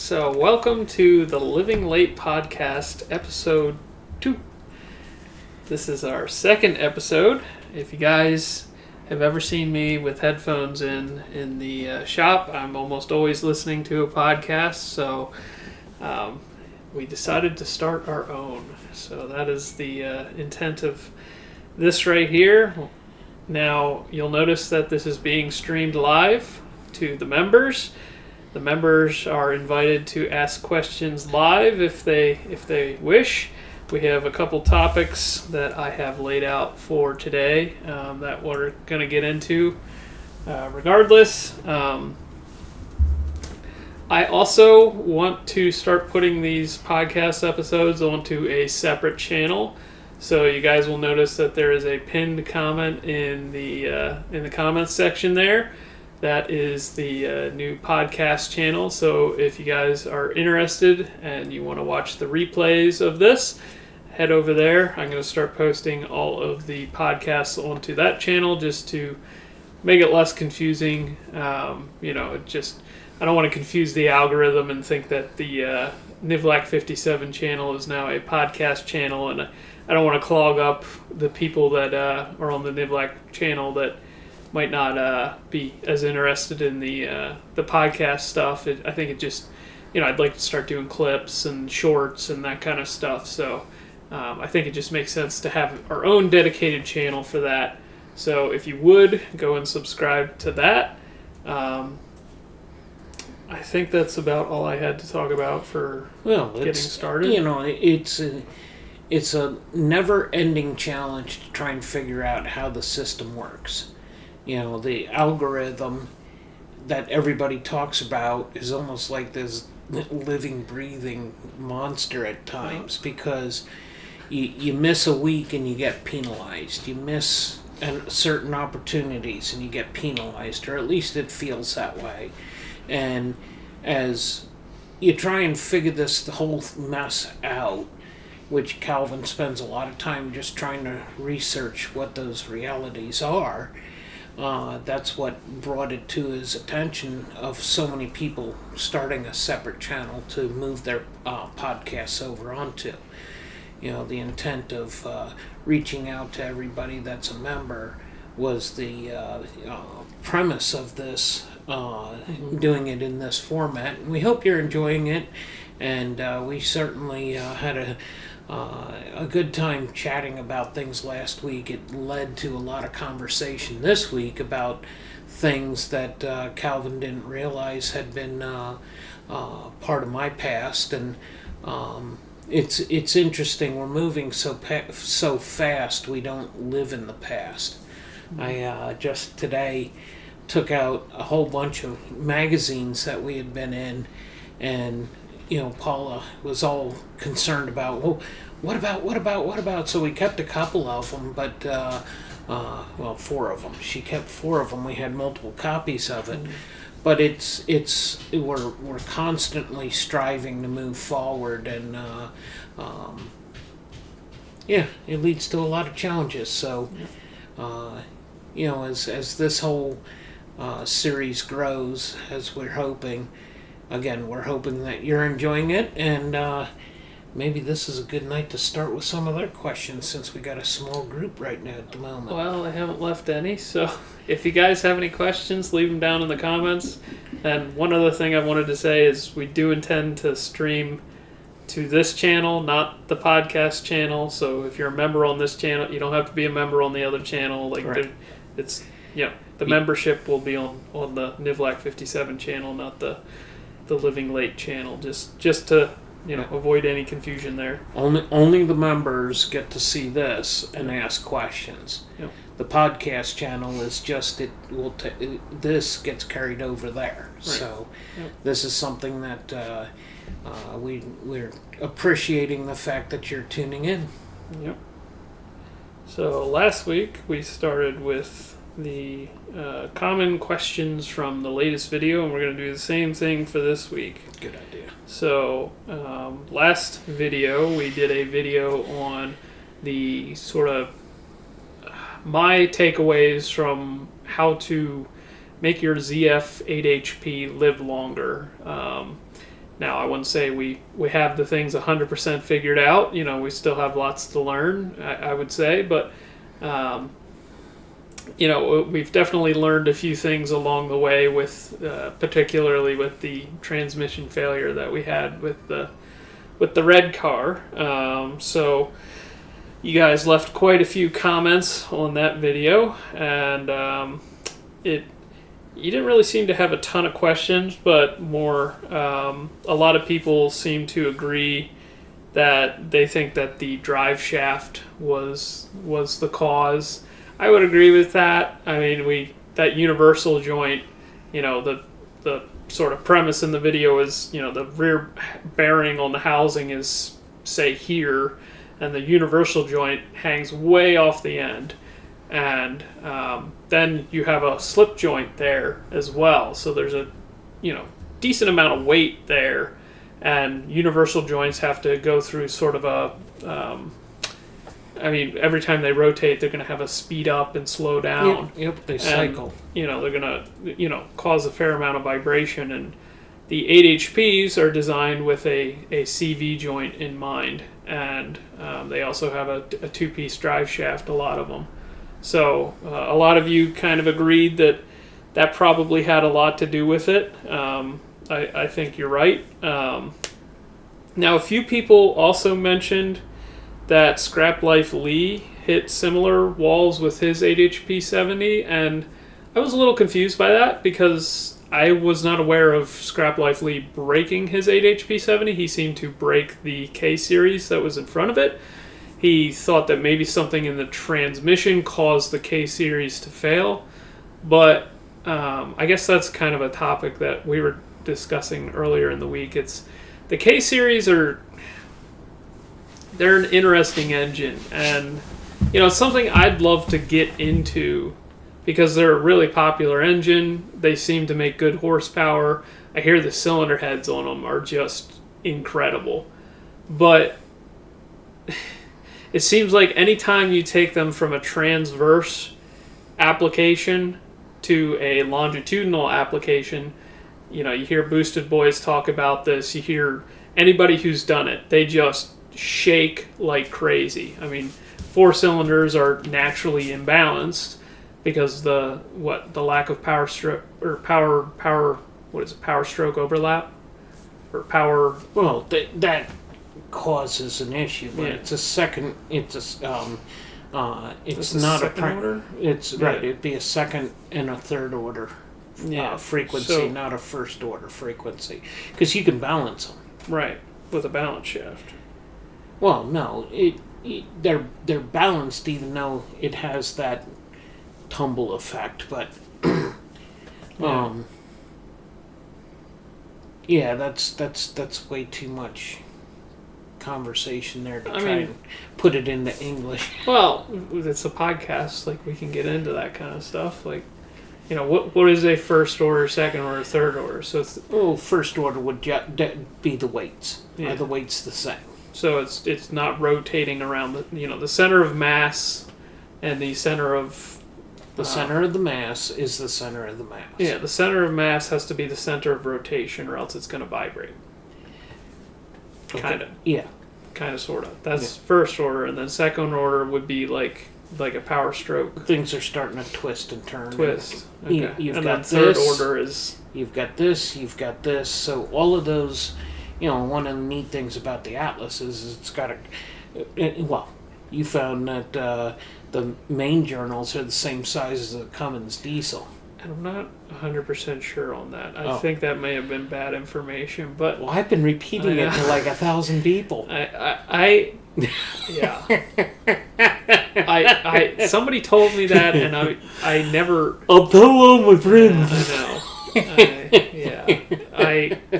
So, welcome to the Living Late podcast, episode 2. This is our second episode. If you guys have ever seen me with headphones in the shop, I'm almost always listening to a podcast, so we decided to start our own. So that is the intent of this right here. Now, you'll notice that this is being streamed live to the members. The members are invited to ask questions live if they wish. We have a couple topics that I have laid out for today that we're going to get into regardless. I also want to start putting these podcast episodes onto a separate channel. So you guys will notice that there is a pinned comment in the comments section there. That is the new podcast channel. So if you guys are interested and you want to watch the replays of this, head over there. I'm going to start posting all of the podcasts onto that channel just to make it less confusing. I don't want to confuse the algorithm and think that the Nivlac 57 channel is now a podcast channel, and I don't want to clog up the people that are on the Nivlac channel that might not be as interested in the podcast stuff. I think it just, I'd like to start doing clips and shorts and that kind of stuff. So I think it just makes sense to have our own dedicated channel for that. So if you would, go and subscribe to that. I think that's about all I had to talk about for getting started. It's a never-ending challenge to try and figure out how the system works. The algorithm that everybody talks about is almost like this living, breathing monster at times, because you miss a week and you get penalized. You miss certain opportunities and you get penalized, or at least it feels that way. And as you try and figure the whole mess out, which Calvin spends a lot of time just trying to research what those realities are, that's what brought it to his attention of so many people starting a separate channel to move their podcasts over onto. The intent of reaching out to everybody that's a member was the premise of this, doing it in this format. And we hope you're enjoying it, and we certainly had a good time chatting about things last week. It led to a lot of conversation this week about things that Calvin didn't realize had been part of my past, and it's interesting. We're moving so fast we don't live in the past. I just today took out a whole bunch of magazines that we had been in, and Paula was all concerned about, well, what about? So we kept a couple of them, but, 4 of them. She kept 4 of them. We had multiple copies of it. But we're constantly striving to move forward, and, it leads to a lot of challenges. So, as this whole series grows, as we're hoping, we're hoping that you're enjoying it, and maybe this is a good night to start with some of their questions, since we got a small group right now at the moment. Well, I haven't left any, so if you guys have any questions, leave them down in the comments. And one other thing I wanted to say is we do intend to stream to this channel, not the podcast channel. So if you're a member on this channel, you don't have to be a member on the other channel. Right. The membership will be on the Nivlac 57 channel, not the Living Late channel, just to avoid any confusion there. Only the members get to see this and ask questions. Yep. The podcast channel is just this gets carried over there. Right. So This is something that we're appreciating the fact that you're tuning in. Yep. So last week we started with the common questions from the latest video, and we're going to do the same thing for this week. Good idea. So last video we did a video on the sort of my takeaways from how to make your ZF 8HP live longer. Now, I wouldn't say we have the things 100% figured out. We still have lots to learn, I would say, but we've definitely learned a few things along the way with, particularly with the transmission failure that we had with the red car. So you guys left quite a few comments on that video, and you didn't really seem to have a ton of questions, but more, a lot of people seem to agree that they think that the drive shaft was the cause. I would agree with that. I mean, that universal joint, the sort of premise in the video is, the rear bearing on the housing is, say, here, and the universal joint hangs way off the end. And then you have a slip joint there as well. So there's a, decent amount of weight there. And universal joints have to go through sort of a, every time they rotate, they're going to have a speed up and slow down. Yep, they cycle. And, they're going to, cause a fair amount of vibration. And the 8HPs are designed with a CV joint in mind. And they also have a two-piece drive shaft, a lot of them. So a lot of you kind of agreed that probably had a lot to do with it. I think you're right. Now, a few people also mentioned that Scrap Life Lee hit similar walls with his 8HP 70, and I was a little confused by that because I was not aware of Scrap Life Lee breaking his 8HP 70. He seemed to break the K-series that was in front of it. He thought that maybe something in the transmission caused the K-series to fail, but I guess that's kind of a topic that we were discussing earlier in the week. It's the K-series they're an interesting engine, and it's something I'd love to get into because they're a really popular engine. They seem to make good horsepower. I hear the cylinder heads on them are just incredible, but it seems like anytime you take them from a transverse application to a longitudinal application, you hear Boosted Boys talk about this. You hear anybody who's done it, they just shake like crazy. I mean, 4 cylinders are naturally imbalanced because the lack of power stroke overlap or power. Well, that causes an issue, but Yeah. it's a second. It's not a order. It's right. It'd be a second and a third order frequency, So, not a first order frequency, because you can balance them. right, with a balance shaft. Well, no, they're balanced even though it has that tumble effect, but that's way too much conversation there to try and put it into English. Well, it's a podcast. Like, we can get into that kind of stuff. Like, what is a first order, second order, third order? So First order would be the weights. Yeah. Are the weights the same? So it's not rotating around the center of mass and the center of the center of the mass is the center of the mass. Yeah, the center of mass has to be the center of rotation, or else it's going to vibrate. Kind of. Yeah. Kind of, sort of. That's first order, and then second order would be like a power stroke. Things are starting to twist and turn. Twist. Okay. You've and got then third this, order is. You've got this. You've got this. So all of those, one of the neat things about the Atlas is it's got you found that the main journals are the same size as the Cummins diesel. And I'm not 100% sure on that. I think that may have been bad information, but... Well, I've been repeating it to like 1,000 people. Yeah. Somebody told me that, and I never... I'll tell all my friends. I know.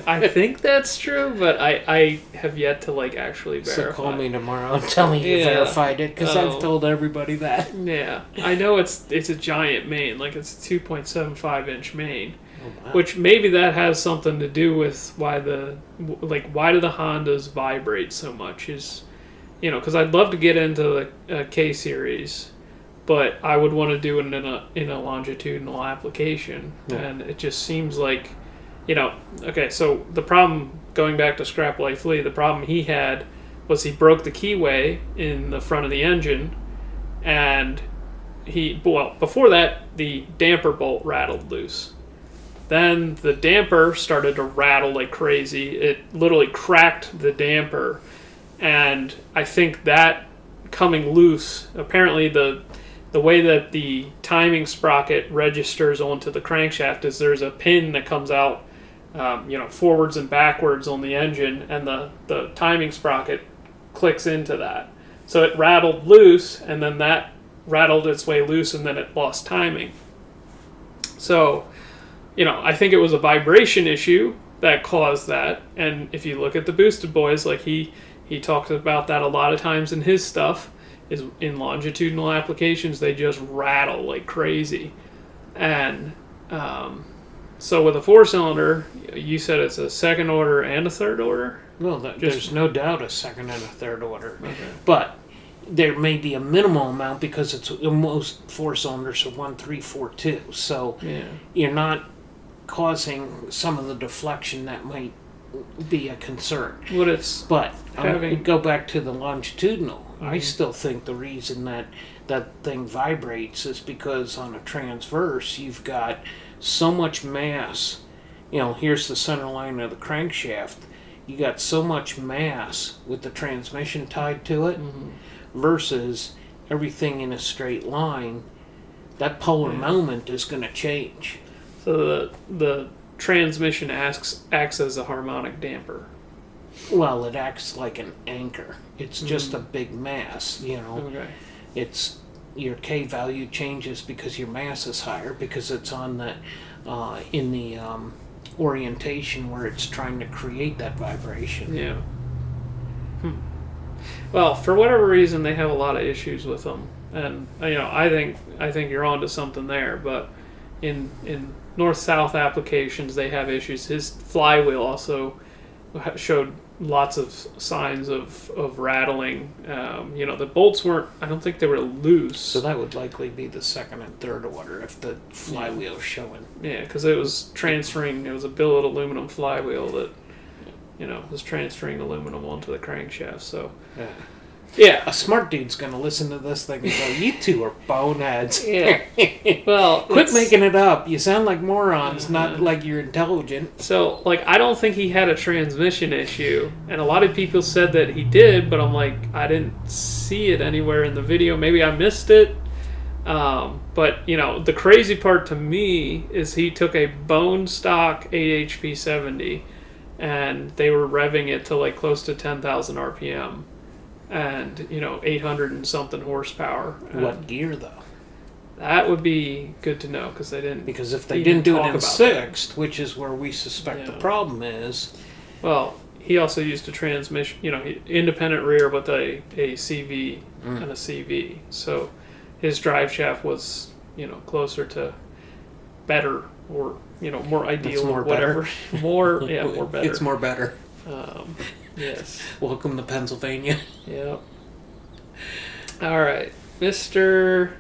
I think that's true, but I have yet to actually verify. So call me tomorrow and tell me you verified it, because I've told everybody that. Yeah, I know it's a giant main, it's a 2.75 inch main, wow. Which maybe that has something to do with why do the Hondas vibrate so much? Is because I'd love to get into the K series. But I would want to do it in a longitudinal application, and it just seems like, okay. So the problem going back to Scrap Life Lee, the problem he had was he broke the keyway in the front of the engine, and before that, the damper bolt rattled loose. Then the damper started to rattle like crazy. It literally cracked the damper, and I think that coming loose, apparently the way that the timing sprocket registers onto the crankshaft is there's a pin that comes out, forwards and backwards on the engine, and the timing sprocket clicks into that. So it rattled loose, and then that rattled its way loose, and then it lost timing. So, I think it was a vibration issue that caused that. And if you look at the Boosted Boys, like he talks about that a lot of times in his stuff, is in longitudinal applications, they just rattle like crazy. And so with a 4-cylinder, you said it's a second order and a third order? Well, there's no doubt a second and a third order. Okay. But there may be a minimal amount because it's most 4-cylinders are 1, 3, 4, 2. So you're not causing some of the deflection that might be a concern. But go back to the longitudinal. Mm-hmm. I still think the reason that thing vibrates is because on a transverse you've got so much mass. Here's the center line of the crankshaft. You got so much mass with the transmission tied to it, versus everything in a straight line. That polar moment is going to change. So the transmission acts as a harmonic damper. Well, it acts like an anchor. It's just a big mass, Okay. It's your K value changes because your mass is higher, because it's on the in the orientation where it's trying to create that vibration. Yeah. Well, for whatever reason, they have a lot of issues with them, and I think you're onto something there. But in north-south applications, they have issues. His flywheel also showed lots of signs of rattling. The bolts weren't. I don't think they were loose. So that would likely be the second and third order if the flywheel's showing. Yeah, because it was transferring. It was a billet aluminum flywheel that was transferring aluminum onto the crankshaft. So yeah, a smart dude's gonna listen to this thing and go, "You two are boneheads." Yeah. Well, quit making it up. You sound like morons, not like you're intelligent. So, I don't think he had a transmission issue, and a lot of people said that he did, but I'm like, I didn't see it anywhere in the video. Maybe I missed it. But the crazy part to me is he took a bone stock 8 HP 70, and they were revving it to close to 10,000 RPM. And 800 and something horsepower. What gear though? That would be good to know, because they didn't. Because if they didn't do it in sixth, which is where we suspect the problem is. Well, he also used a transmission, independent rear with a CV and a CV. So his drive shaft was closer to better, or more ideal, it's more whatever. Better. More better. It's more better. Yes. Welcome to Pennsylvania. Yep. All right. Mr.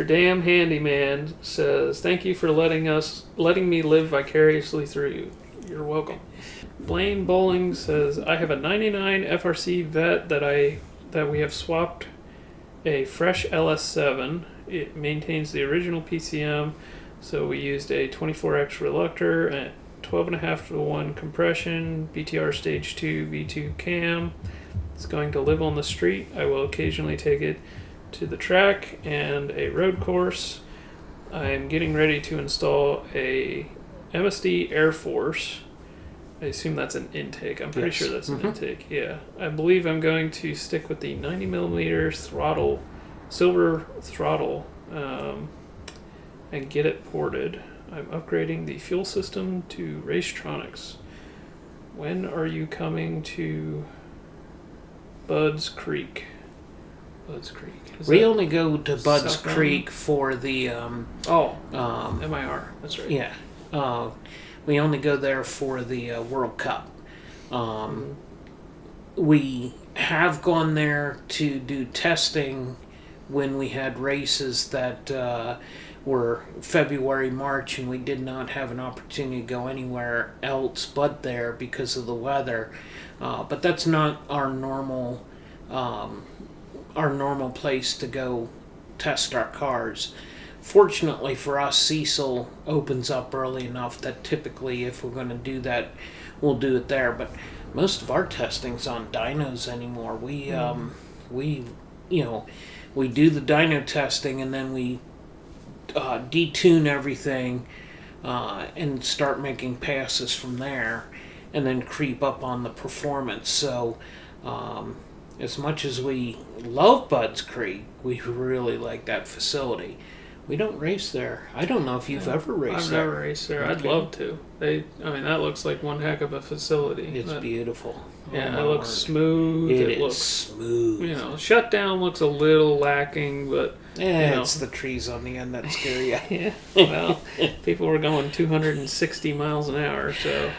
Damn Handyman says, "Thank you for letting me live vicariously through you." You're welcome. Blaine Bowling says, "I have a 99 FRC Vet that we have swapped a fresh LS7. It maintains the original PCM, so we used a 24X reluctor and 12.5 to 1 compression, BTR stage 2 V2 cam. It's going to live on the street. I will occasionally take it to the track and a road course. I am getting ready to install a MSD Air Force." I assume that's an intake. I'm pretty sure that's an intake. Yeah. "I believe I'm going to stick with the 90mm throttle, silver throttle, and get it ported. I'm upgrading the fuel system to Racetronics. When are you coming to Budds Creek?" Budds Creek. We only go to Budds Creek for the... MIR. That's right. Yeah. We only go there for the World Cup. We have gone there to do testing when we had races that were February, March, and we did not have an opportunity to go anywhere else but there because of the weather. But that's not our normal place to go test our cars. Fortunately for us, Cecil opens up early enough that typically if we're going to do that, we'll do it there. But most of our testing's on dynos anymore. We do the dyno testing and then we detune everything and start making passes from there, and then creep up on the performance. So as much as we love Budds Creek, we really like that facility. We don't race there. I don't know if you've ever raced there. I've never raced there. I'd love to. That looks like one heck of a facility. It's beautiful. Yeah, it looks smooth. It looks smooth. Shutdown looks a little lacking, but it's the trees on the end that scare you. Yeah. Well, people were going 260 miles an hour, so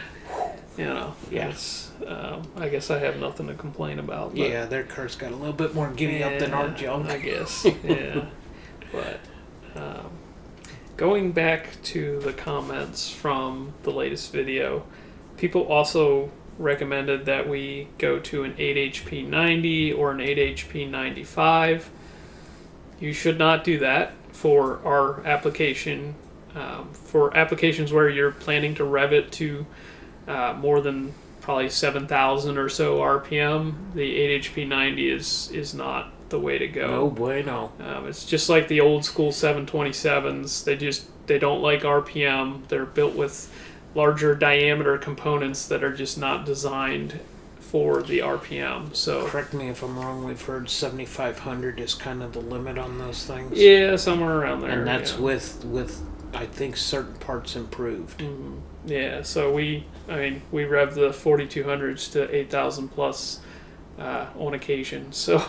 it's. I guess I have nothing to complain about. But, yeah, their car's got a little bit more giddy up than our junk, I guess. Yeah, but. Going back to the comments from the latest video, people also recommended that we go to an 8HP 90 or an 8HP 95. You should not do that for our application. For applications where you're planning to rev it to more than probably 7,000 or so RPM, the 8HP 90 is not the way to go. No bueno. It's just like the old school 727s. They don't like RPM. They're built with larger diameter components that are just not designed for the RPM. So correct me if I'm wrong. We've heard 7,500 is kind of the limit on those things. Yeah, somewhere around there. And that's with I think certain parts improved. Mm-hmm. Yeah. So we rev the 4200s to 8,000 plus on occasion. So.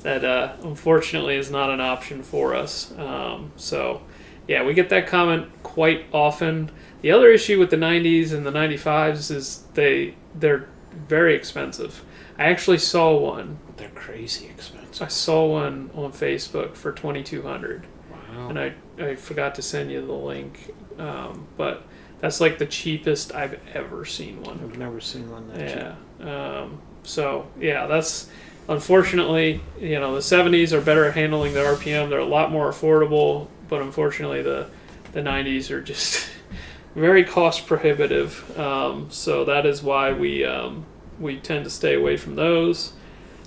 That unfortunately is not an option for us. We get that comment quite often. The other issue with the 90s and the 95s is they're very expensive. I actually saw one. They're crazy expensive. I saw one on Facebook for $2,200. Wow. And I forgot to send you the link. But that's like the cheapest I've ever seen one. I've never seen one that cheap. That's... Unfortunately, the 70s are better at handling the RPM. They're a lot more affordable, but unfortunately the 90s are just very cost prohibitive. So that is why we tend to stay away from those.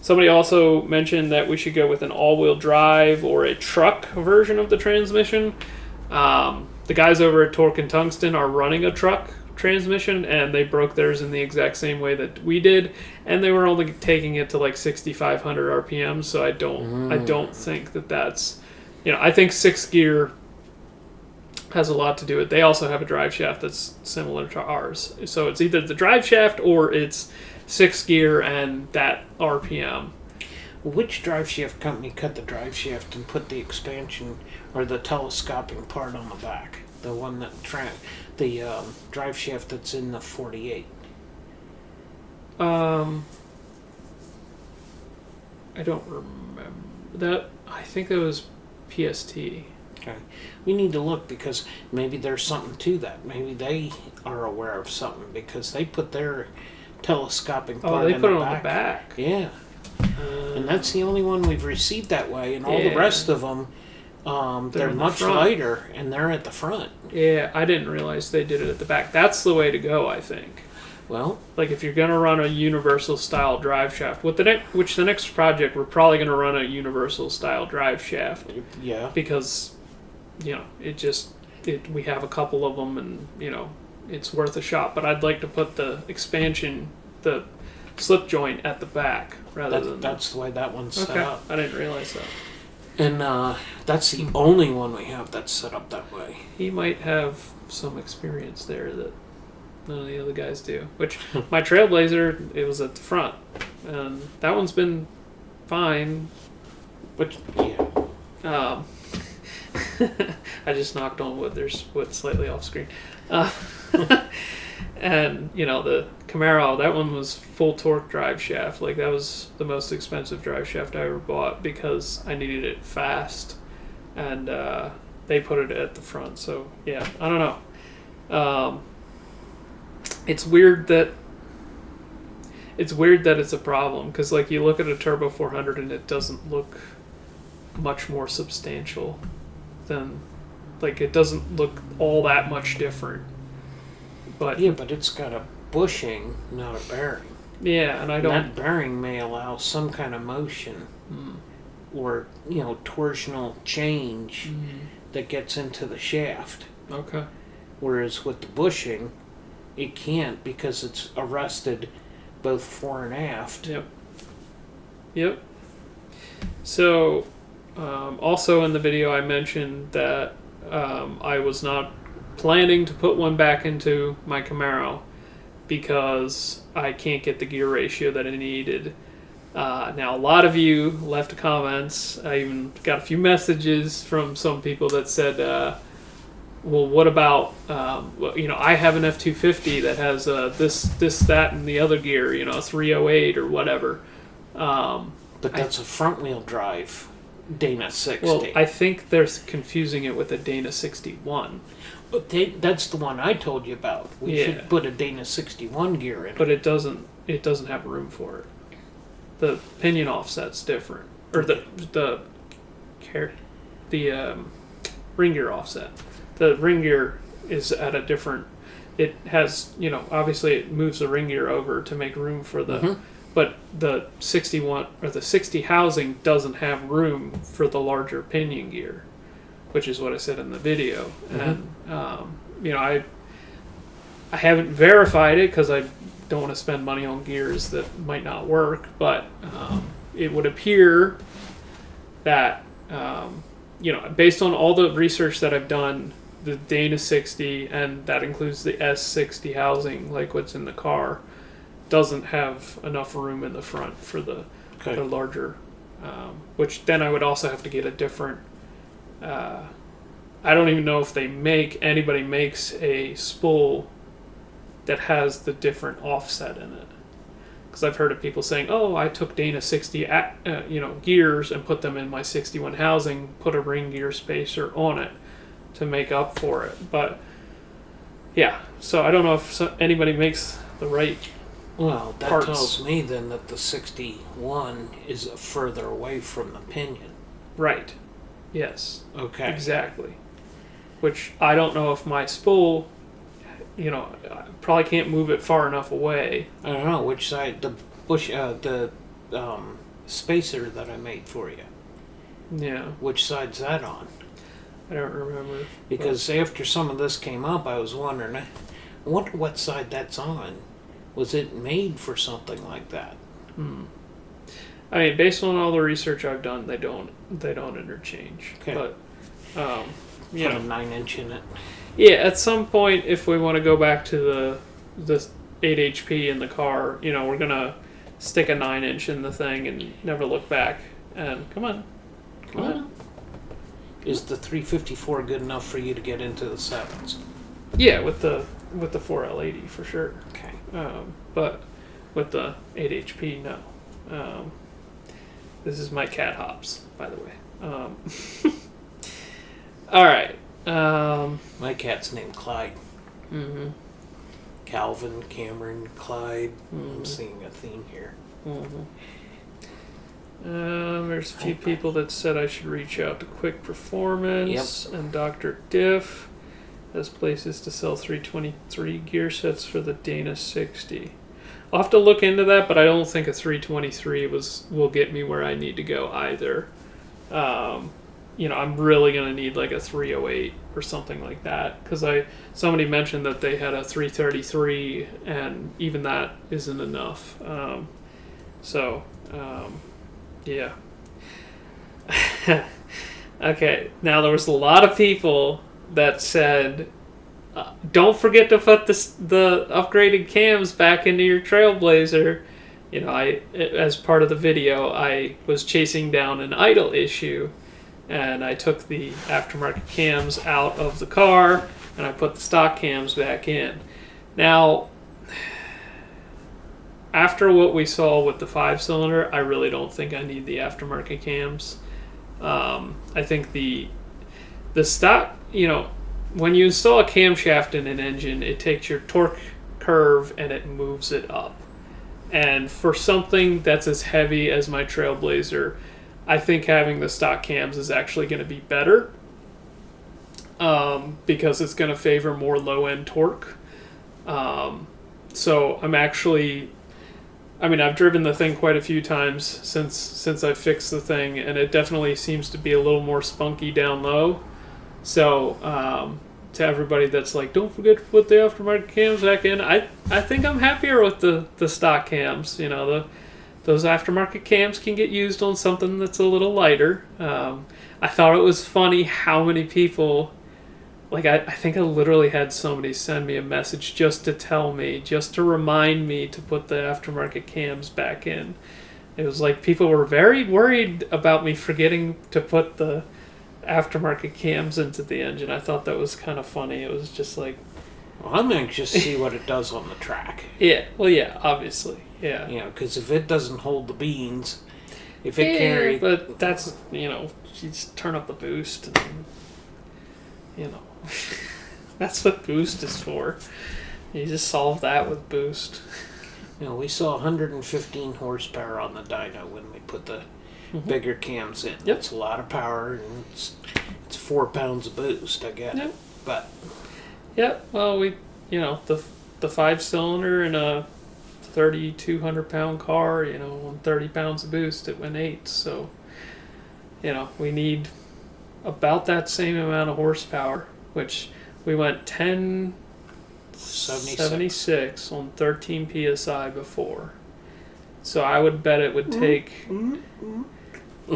Somebody also mentioned that we should go with an all-wheel drive or a truck version of the transmission. The guys over at Torque and Tungsten are running a truck transmission, and they broke theirs in the exact same way that we did, and they were only taking it to like 6,500 RPM. So I don't think that's I think 6 gear has a lot to do with it. They also have a drive shaft that's similar to ours, so it's either the drive shaft or it's 6 gear and that RPM. Which drive shaft company cut the drive shaft and put the expansion or the telescoping part on the back? The one that the drive shaft that's in the 48. I don't remember that. I think that was PST. Okay, we need to look because maybe there's something to that. Maybe they are aware of something because they put their telescoping part they in put the it back. on the back. Yeah, and that's the only one we've received that way, and all the rest of them. They're much lighter, and they're at the front. Yeah, I didn't realize they did it at the back. That's the way to go, I think. Well, like if you're going to run a universal style drive shaft, the next project we're probably going to run a universal style drive shaft. Yeah. Because, we have a couple of them, and it's worth a shot. But I'd like to put the expansion, the slip joint at the back rather than. That's the way that one's set up. I didn't realize that. And that's the only one we have that's set up that way. He might have some experience there that none of the other guys do. Which, my Trailblazer, it was at the front. And that one's been fine. But, yeah. I just knocked on wood. There's wood slightly off screen. And, the Camaro, that one was full torque drive shaft. Like, that was the most expensive drive shaft I ever bought because I needed it fast. And the they put it at the front. So yeah, I don't know. It's weird that it's a problem, because like you look at a Turbo 400 and it doesn't look much more substantial than, like, it doesn't look all that much different. But yeah, but it's got a bushing, not a bearing. Yeah, and I don't. That bearing may allow some kind of motion, or torsional change that gets into the shaft. Okay. Whereas with the bushing, it can't, because it's arrested both fore and aft. Yep. So, also in the video, I mentioned that I was not planning to put one back into my Camaro because I can't get the gear ratio that I needed. Now, a lot of you left comments. I even got a few messages from some people that said, well, what about, I have an F-250 that has this, that, and the other gear, 308 or whatever. But that's a front-wheel drive Dana 60. Well, I think they're confusing it with a Dana 61. But that's the one I told you about. We should put a Dana 61 gear in it. But it doesn't have room for it. The pinion offset's different. Or the ring gear offset. The ring gear is at a different... It has, obviously it moves the ring gear over to make room for the... But the 61 or the 60 housing doesn't have room for the larger pinion gear, which is what I said in the video. And I haven't verified it because I don't want to spend money on gears that might not work. But it would appear that based on all the research that I've done, the Dana 60, and that includes the S60 housing, like what's in the car, doesn't have enough room in the front for the larger, which then I would also have to get a different, I don't even know if anybody makes a spool that has the different offset in it. Because I've heard of people saying, oh, I took Dana 60 gears and put them in my 61 housing, put a ring gear spacer on it to make up for it. But yeah, so I don't know if anybody makes the right... Well, that parts. tells me then that the 61 is further away from the pinion. Right. Yes. Okay. Exactly. Which I don't know if my spool, I probably can't move it far enough away. I don't know which side the spacer that I made for you. Yeah. Which side's that on? I don't remember. Because after some of this came up, I was wondering. I wonder what side that's on. Was it made for something like that? I mean, based on all the research I've done, they don't interchange. Okay. But Put a 9-inch in it. Yeah, at some point, if we want to go back to the 8 HP in the car, we're gonna stick a 9-inch in the thing and never look back. And come on. Is the 354 good enough for you to get into the 7s? Yeah, with the 4L80 for sure. Okay. But with the 8 HP, no. This is my cat hops, by the way. All right. My cat's named Clyde. Calvin, Cameron, Clyde. I'm seeing a theme here. There's a few people that said I should reach out to Quick Performance and Dr. Diff as places to sell 323 gear sets for the Dana 60. I'll have to look into that, but I don't think a 323 will get me where I need to go either. I'm really going to need like a 308 or something like that, because somebody mentioned that they had a 333, and even that isn't enough. Yeah. Okay, now there was a lot of people that said, don't forget to put the upgraded cams back into your Trailblazer. As part of the video, I was chasing down an idle issue, and I took the aftermarket cams out of the car, and I put the stock cams back in. Now, after what we saw with the 5-cylinder, I really don't think I need the aftermarket cams. I think the stock, when you install a camshaft in an engine, it takes your torque curve and it moves it up. And for something that's as heavy as my Trailblazer, I think having the stock cams is actually going to be better, because it's going to favor more low-end torque. So I've driven the thing quite a few times since I fixed the thing, and it definitely seems to be a little more spunky down low. So to everybody that's like, don't forget to put the aftermarket cams back in, I think I'm happier with the stock cams. Those aftermarket cams can get used on something that's a little lighter. I thought it was funny how many people, like I think I literally had somebody send me a message just to remind me to put the aftermarket cams back in. It was like people were very worried about me forgetting to put the aftermarket cams into the engine. I thought that was kind of funny. It was just like... Well, I'm anxious to see what it does on the track. Yeah, well, yeah, obviously. Yeah. Because if it doesn't hold the beans, if it carries... But that's, you just turn up the boost and, that's what boost is for. You just solve that with boost. We saw 115 horsepower on the dyno when we put the bigger cams in. Yep. It's a lot of power, and it's 4 pounds of boost, I get it. But... Yep, well, the 5-cylinder in a 3,200 pound car, on 30 pounds of boost, it went 8. So, we need about that same amount of horsepower, which we went 1076 on 13 psi before. So I would bet it would take,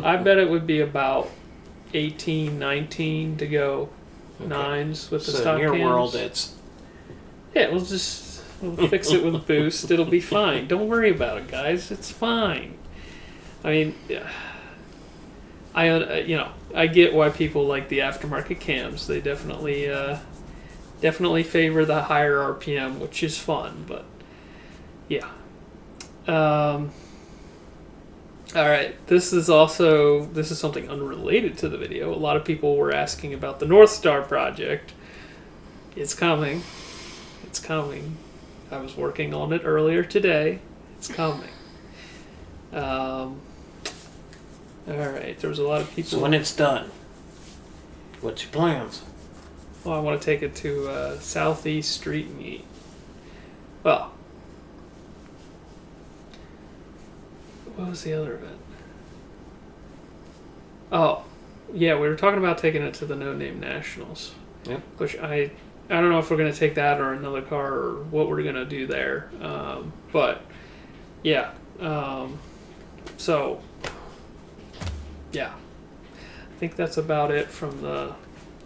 I bet it would be about 18, 19 to go. Okay. 9s with the stock cams. So in your world, it's... Yeah, we'll fix it with boost. It'll be fine. Don't worry about it, guys. It's fine. I mean, I get why people like the aftermarket cams. They definitely favor the higher RPM, which is fun. But yeah. All right, this is something unrelated to the video. A lot of people were asking about the North Star project. It's coming. It's coming. I was working on it earlier today. It's coming. All right, there was a lot of people. So when it's done, what's your plans? Well, I want to take it to Southeast Street Meet. Well, what was the other event? Oh, yeah, we were talking about taking it to the No Name Nationals. Yep. Which I don't know if we're going to take that or another car or what we're going to do there. But, yeah. So, yeah. I think that's about it from the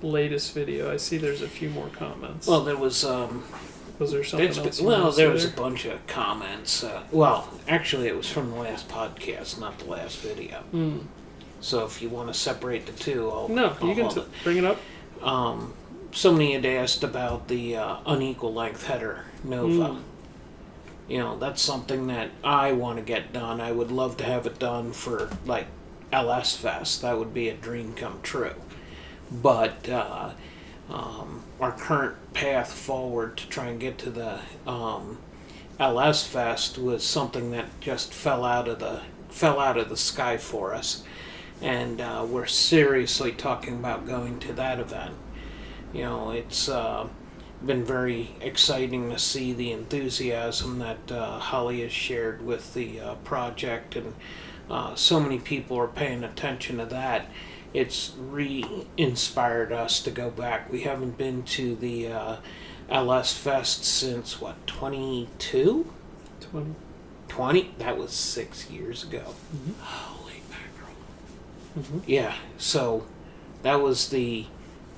latest video. I see there's a few more comments. Well, there was... Was there something else? Well, there was a bunch of comments. Actually, it was from the last podcast, not the last video. So if you want to separate the two, I'll bring it up. Somebody had asked about the unequal length header Nova. That's something that I want to get done. I would love to have it done for, like, LS Fest. That would be a dream come true. But... our current path forward to try and get to the LS Fest was something that just fell out of the sky for us, and we're seriously talking about going to that event. It's been very exciting to see the enthusiasm that Holly has shared with the project, and so many people are paying attention to that. It's re-inspired us to go back. We haven't been to the LS Fest since, 22? 20? That was 6 years ago. Holy mackerel. Yeah, so that was the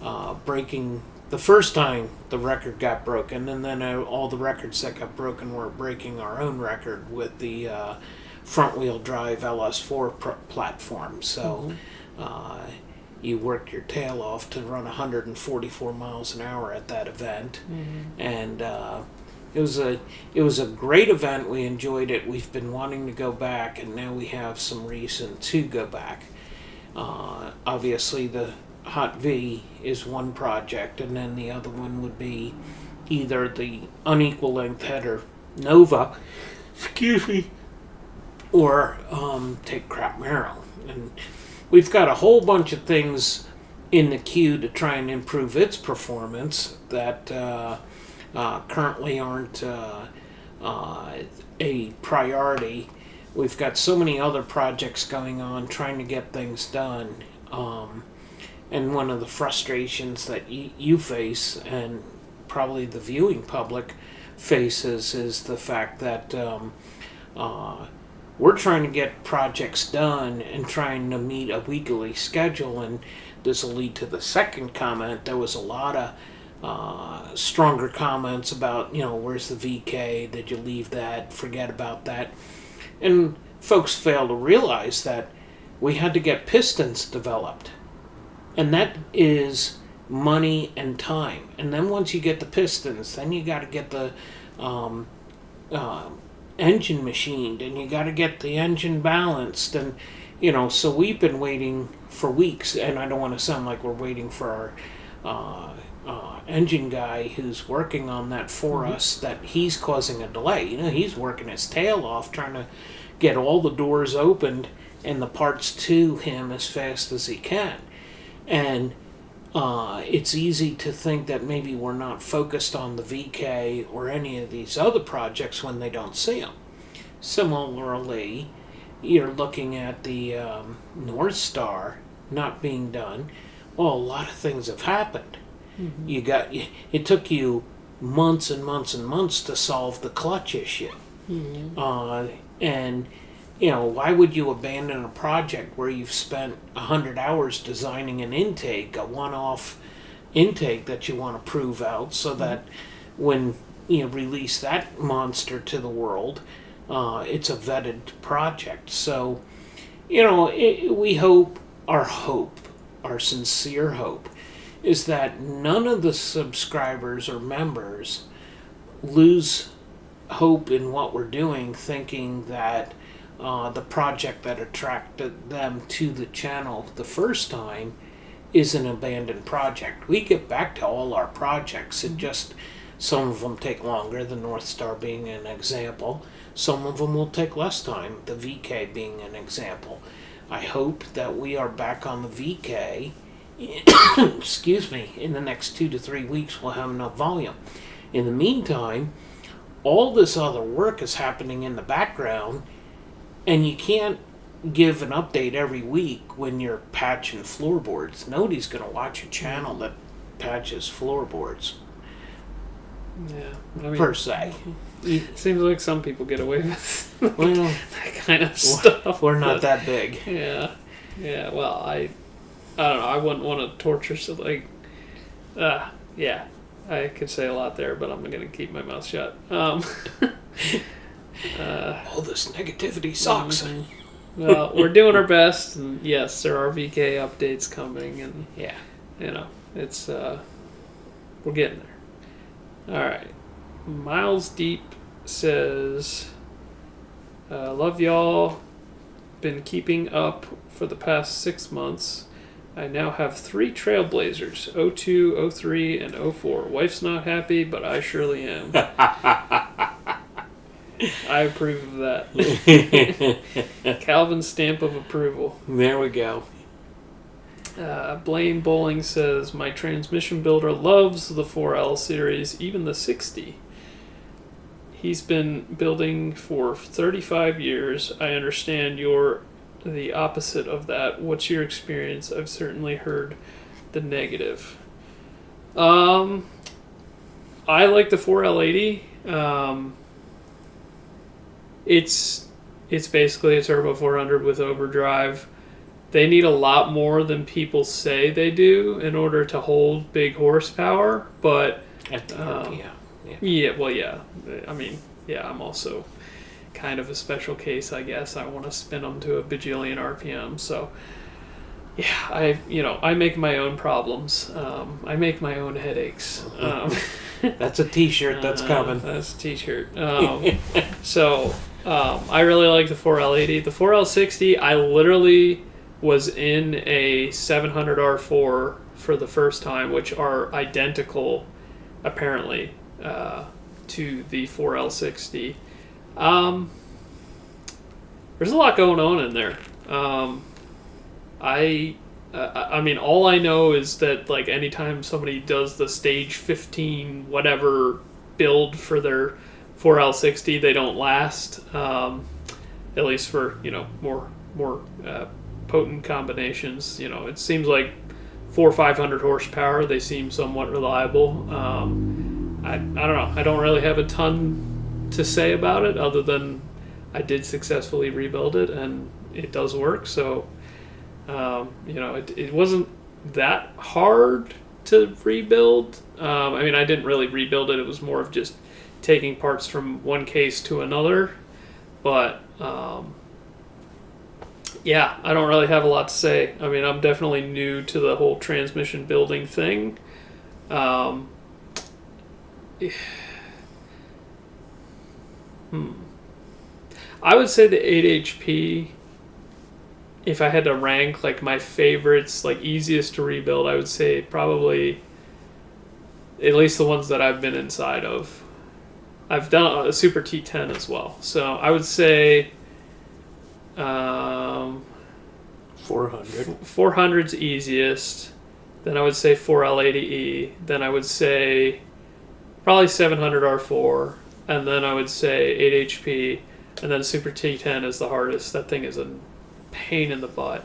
the first time the record got broken, and then all the records that got broken were breaking our own record with the front-wheel drive LS4 platform. So... you worked your tail off to run 144 miles an hour at that event, and it was a great event. We enjoyed it. We've been wanting to go back, and now we have some reason to go back. Obviously, the Hot V is one project, and then the other one would be either the unequal length header Nova, excuse me, or take Crap Marrow. And we've got a whole bunch of things in the queue to try and improve its performance that currently aren't a priority. We've got so many other projects going on trying to get things done. And one of the frustrations that you face, and probably the viewing public faces, is the fact that we're trying to get projects done and trying to meet a weekly schedule. And this will lead to the second comment. There was a lot of stronger comments about, where's the VK? Did you leave that? Forget about that. And folks fail to realize that we had to get pistons developed. And that is money and time. And then once you get the pistons, then you got to get the engine machined, and you got to get the engine balanced. And, so we've been waiting for weeks, and I don't want to sound like we're waiting for our engine guy who's working on that for us, that he's causing a delay. He's working his tail off trying to get all the doors opened and the parts to him as fast as he can. And it's easy to think that maybe we're not focused on the VK or any of these other projects when they don't see them. Similarly, you're looking at the North Star not being done. Well, a lot of things have happened. Mm-hmm. It took you months and months and months to solve the clutch issue. Mm-hmm. And why would you abandon a project where you've spent 100 hours designing an intake, a one-off intake that you want to prove out, so that when you release that monster to the world, it's a vetted project. So, we hope, our sincere hope, is that none of the subscribers or members lose hope in what we're doing, thinking that the project that attracted them to the channel the first time is an abandoned project. We get back to all our projects. It just, some of them take longer, the North Star being an example. Some of them will take less time, the VK being an example. I hope that we are back on the VK, excuse me, in the next 2 to 3 weeks we'll have enough volume. In the meantime, all this other work is happening in the background, and you can't give an update every week when you're patching floorboards. Nobody's going to watch a channel that patches floorboards. Yeah, per se. It seems like some people get away with that kind of stuff. We're not that big. Yeah. Well, I don't know. I wouldn't want to torture. So yeah, I could say a lot there, but I'm going to keep my mouth shut. All this negativity sucks. Well, we're doing our best, and yes, there are VK updates coming, and it's we're getting there. All right. Miles Deep says, love y'all. Been keeping up for the past 6 months. I now have 3 Trailblazers, 02, 03, and 04. Wife's not happy, but I surely am. I approve of that. Calvin's stamp of approval. There we go. Blaine Bowling says, my transmission builder loves the 4L series, even the 60. He's been building for 35 years. I understand you're the opposite of that. What's your experience? I've certainly heard the negative. I like the 4L80. It's basically a turbo 400 with overdrive. They need a lot more than people say they do in order to hold big horsepower, but at the RPM. I mean, I'm also kind of a special case, I guess. I want to spin them to a bajillion RPM, so I make my own problems. I make my own headaches. That's a t-shirt that's coming. That's a t-shirt. So I really like the 4L80. The 4L60, I literally was in a 700 R4 for the first time, which are identical, apparently, to the 4L60. There's a lot going on in there. I mean, all I know is that, like, anytime somebody does the stage 15 whatever build for their 4L60, they don't last. At least for, more potent combinations. It seems like 400 or 500 horsepower, they seem somewhat reliable. I don't know. I don't really have a ton to say about it other than I did successfully rebuild it and it does work. So, it wasn't that hard to rebuild. I mean, I didn't really rebuild it. It was more of just taking parts from one case to another. But, yeah, I don't really have a lot to say. I mean, I'm definitely new to the whole transmission building thing. I would say the 8 HP, if I had to rank like my favorites, like easiest to rebuild, I would say probably at least the ones that I've been inside of. I've done a Super T10 as well. So I would say 400. 400's easiest. Then I would say 4L80E. Then I would say probably 700 R4. And then I would say 8 HP. And then Super T10 is the hardest. That thing is a pain in the butt.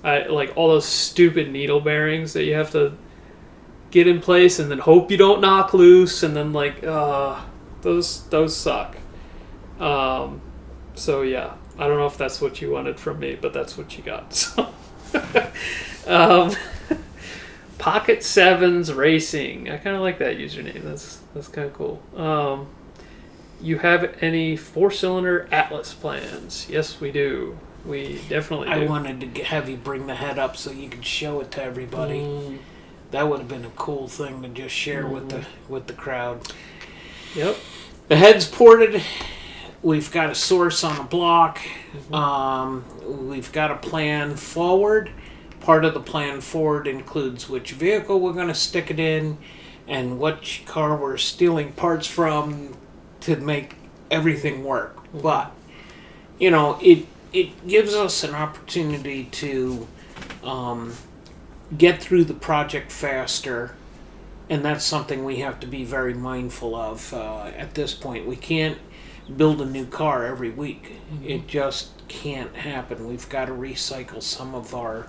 I like all those stupid needle bearings that you have to get in place and then hope you don't knock loose. And then those suck. So yeah, I don't know if that's what you wanted from me, but that's what you got. So, Pocket Sevens Racing. I kind of like that username. That's kind of cool. You have any 4-cylinder Atlas plans? Yes, we do. We definitely do. I wanted to have you bring the head up so you could show it to everybody. That would have been a cool thing to just share with the crowd. Yep. The head's ported. We've got a source on the block. We've got a plan forward. Part of the plan forward includes which vehicle we're going to stick it in and which car we're stealing parts from to make everything work. But, it gives us an opportunity to get through the project faster, and that's something we have to be very mindful of at this point. We can't build a new car every week. It just can't happen. We've got to recycle some of our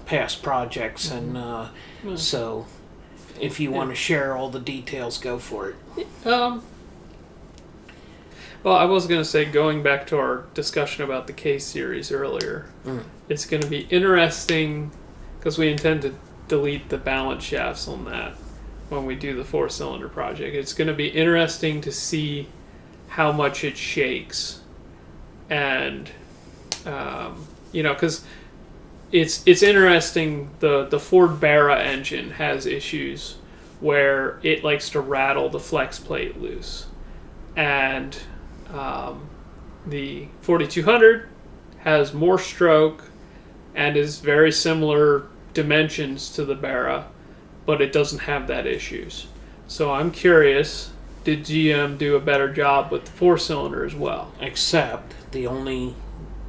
past projects, and so if you want to share all the details, go for it. Well, I was going to say, going back to our discussion about the case series earlier, it's going to be interesting because we intend to delete the balance shafts on that when we do the 4-cylinder project. It's going to be interesting to see how much it shakes, and because it's interesting. The Ford Barra engine has issues where it likes to rattle the flex plate loose, and the 4200 has more stroke and is very similar dimensions to the Barra, but it doesn't have that issues. So I'm curious, did GM do a better job with the 4-cylinder as well? Except the only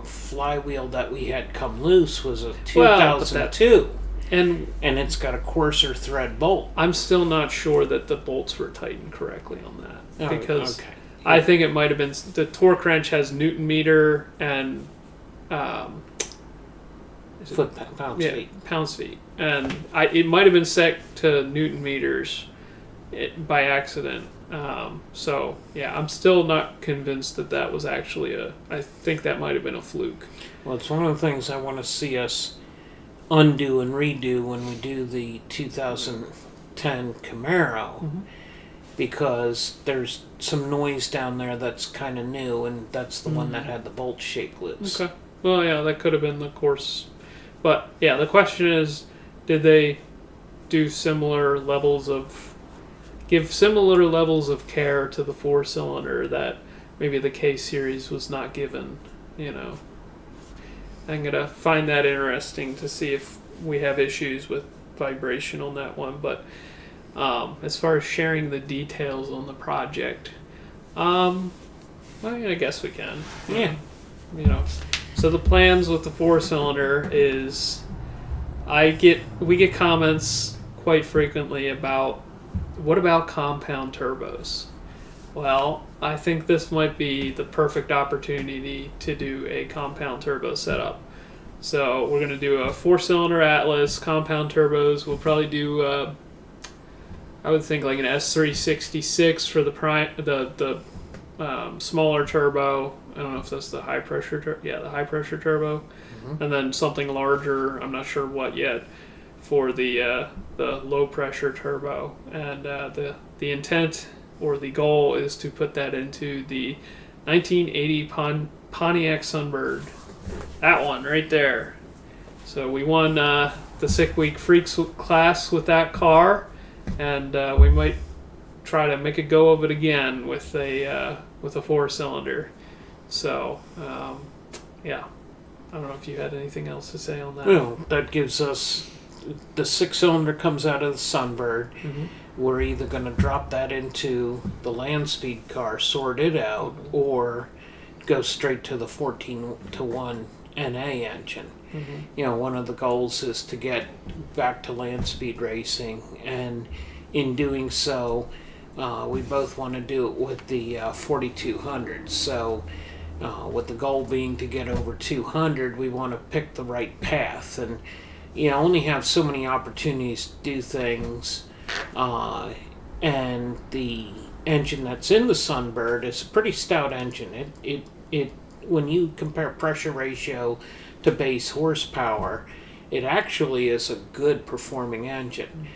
flywheel that we had come loose was a 2002. And it's got a coarser thread bolt. I'm still not sure that the bolts were tightened correctly on that. Because okay. I think it might have been... The torque wrench has Newton meter and... pounds feet. And it might have been set to Newton meters by accident. So, yeah, I'm still not convinced that was actually I think that might have been a fluke. Well, it's one of the things I want to see us undo and redo when we do the 2010 Camaro, because there's some noise down there that's kind of new, and that's the one that had the bolt shake loose. Okay. Well, yeah, that could have been the course. But, yeah, the question is, did they do give similar levels of care to the 4-cylinder that maybe the K series was not given, I'm gonna find that interesting to see if we have issues with vibration on that one. But as far as sharing the details on the project, well, I guess we can. Yeah. You know, so the plans with the 4-cylinder is we get comments quite frequently about, what about compound turbos? Well, I think this might be the perfect opportunity to do a compound turbo setup. So we're going to do a 4-cylinder Atlas, compound turbos. We'll probably do, I would think like an S366 for the smaller turbo. I don't know if that's the high pressure the high pressure turbo. Mm-hmm. And then something larger, I'm not sure what yet, for the low pressure turbo. And the intent or the goal is to put that into the 1980 Pontiac Sunbird. That one right there. So we won the Sick Week Freaks class with that car, and we might try to make a go of it again with a 4-cylinder. So yeah, I don't know if you had anything else to say on that. Well, that gives us the 6-cylinder comes out of the Sunbird. Mm-hmm. We're either going to drop that into the land speed car, sort it out, mm-hmm. or go straight to the 14-to-1 NA engine. Mm-hmm. You know, one of the goals is to get back to land speed racing, and in doing so, we both want to do it with the 4200. So, with the goal being to get over 200, we want to pick the right path, and you know, only have so many opportunities to do things. And the engine that's in the Sunbird is a pretty stout engine. It when you compare pressure ratio to base horsepower, it actually is a good performing engine.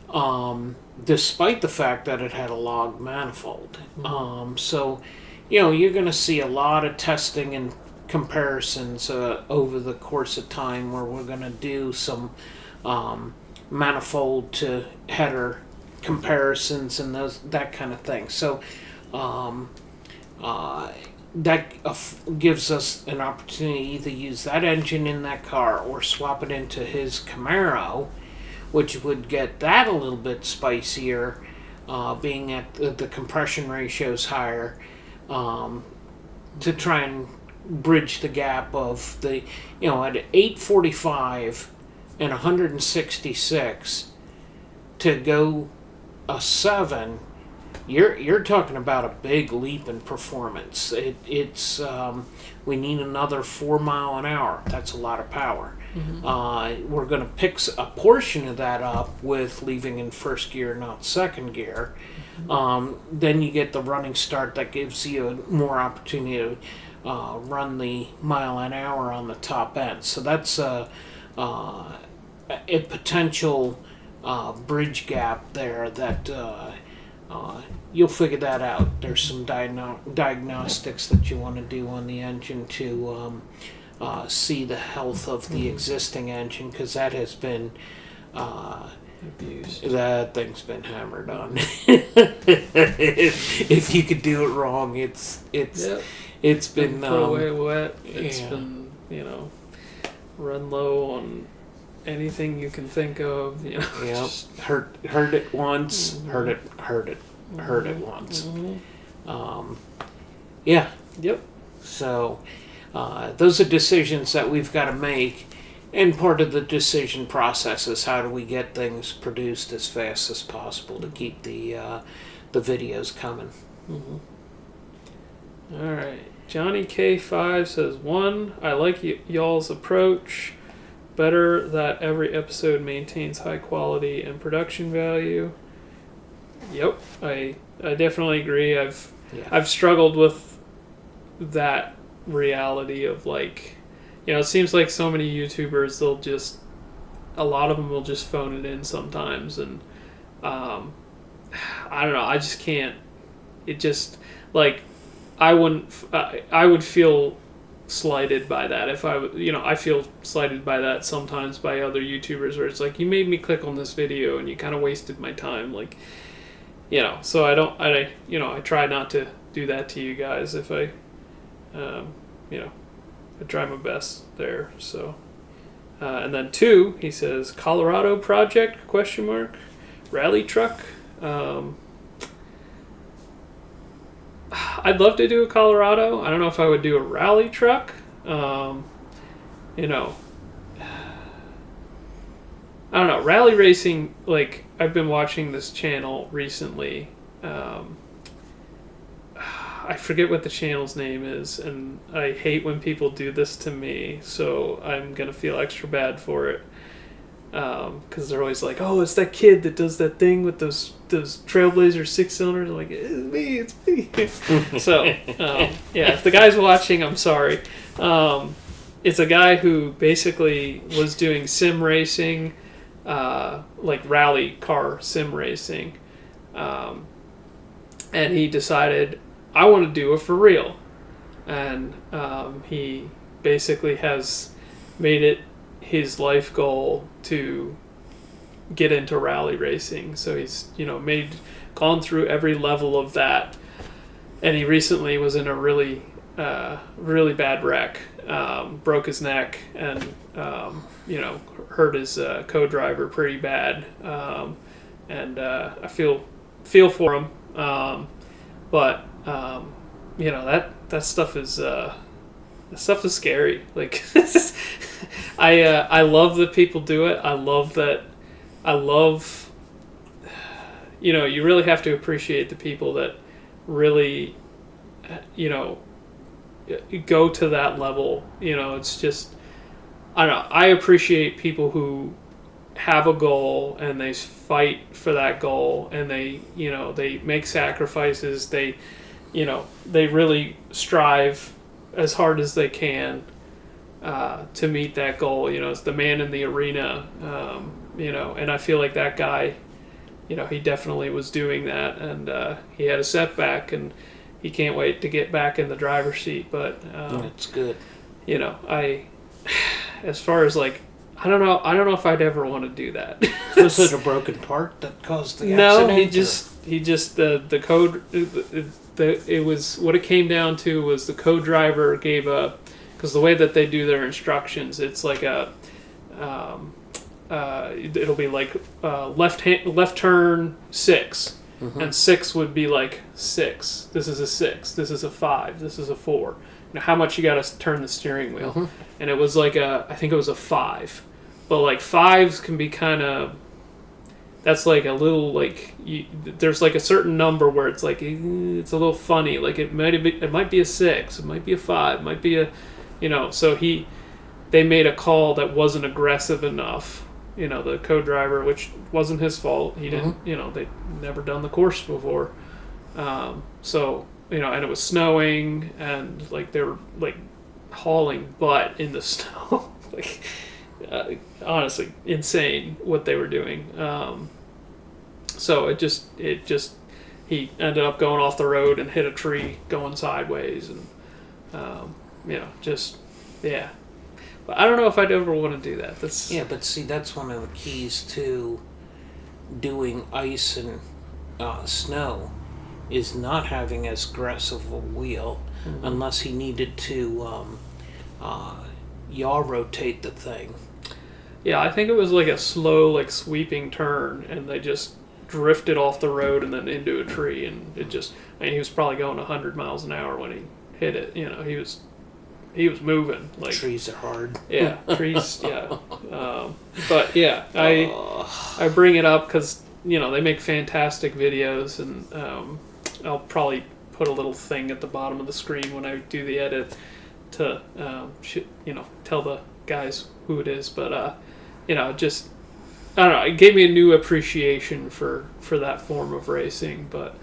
Mm-hmm. Despite the fact that it had a log manifold. Mm-hmm. So, you know, you're going to see a lot of testing and comparisons over the course of time, where we're going to do some manifold to header comparisons and that kind of thing. So that gives us an opportunity to either use that engine in that car or swap it into his Camaro, which would get that a little bit spicier, being at the compression ratios higher, to try and bridge the gap of the, you know, at 845 and 166 to go a 7, you're talking about a big leap in performance. It's we need another 4 mile an hour. That's a lot of power. Mm-hmm. We're going to pick a portion of that up with leaving in first gear, not second gear. Mm-hmm. Then you get the running start that gives you more opportunity to run the mile an hour on the top end. So that's a potential bridge gap there that you'll figure that out. There's some diagnostics that you want to do on the engine to see the health of the existing engine, because that has been abused. That thing's been hammered on. if you could do it wrong, it's been put away wet. It's been, you know, run low on anything you can think of. You know, just hurt it once, mm-hmm. hurt it once. Mm-hmm. Yeah. Yep. So those are decisions that we've got to make, and part of the decision process is how do we get things produced as fast as possible to keep the videos coming. Mm-hmm. All right. Johnny K5 says, 1, I like y'all's approach. Better that every episode maintains high quality and production value. Yep, I definitely agree. I've struggled with that reality of, like, you know, it seems like so many YouTubers, a lot of them will just phone it in sometimes, and I don't know, I just can't. It just, like, I would feel slighted by that if I feel slighted by that sometimes by other YouTubers, where it's like, you made me click on this video and you kind of wasted my time, like, you know. So I try not to do that to you guys if I try my best there. So, and then 2, he says Colorado project ? Rally truck. I'd love to do a Colorado. I don't know if I would do a rally truck. You know, I don't know. Rally racing, like, I've been watching this channel recently. I forget what the channel's name is, and I hate when people do this to me, so I'm going to feel extra bad for it. Because they're always like, oh, it's that kid that does that thing with those Trailblazer 6-cylinders. I'm like, it's me. So, yeah, if the guy's watching, I'm sorry. It's a guy who basically was doing sim racing, like rally car sim racing. And he decided, I want to do it for real. And he basically has made it his life goal to get into rally racing. So he's, gone through every level of that. And he recently was in a really bad wreck. Broke his neck and, hurt his co-driver pretty bad. And I feel for him. But that stuff is scary. Like, I love that people do it. I love, you really have to appreciate the people that really, go to that level. It's just, I don't know. I appreciate people who have a goal and they fight for that goal and they make sacrifices. They really strive as hard as they can to meet that goal. It's the man in the arena, and I feel like that guy, he definitely was doing that, and he had a setback and he can't wait to get back in the driver's seat. But that's good. As far as like, I don't know if I'd ever want to do that. Was it a broken part that caused the accident? No, he just the code. It was what it came down to was the co-driver gave up, because the way that they do their instructions, it's like a it'll be like left turn 6, and 6 would be like 6. This is a 6. This is a 5. This is a 4. How much you got to turn the steering wheel, and it was like I think it was a 5, but like 5s can be kind of. That's like a little like there's like a certain number where it's like it's a little funny. Like it might be a 6, it might be a 5, it might be a, So they made a call that wasn't aggressive enough. The co-driver, which wasn't his fault. He didn't. They'd never done the course before. So and it was snowing and like they were like hauling butt in the snow. Like. Honestly, insane what they were doing. So it just he ended up going off the road and hit a tree going sideways, and But I don't know if I'd ever want to do that. But see, that's one of the keys to doing ice and snow, is not having as aggressive a wheel, unless he needed to yaw rotate the thing. Yeah, I think it was like a slow, like sweeping turn, and they just drifted off the road and then into a tree, and it just. He was probably going 100 miles an hour when he hit it. He was moving. Like trees are hard. Yeah, trees. Yeah, but yeah, I bring it up because they make fantastic videos, and I'll probably put a little thing at the bottom of the screen when I do the edit to tell the guys who it is, but just I don't know, it gave me a new appreciation for that form of racing. But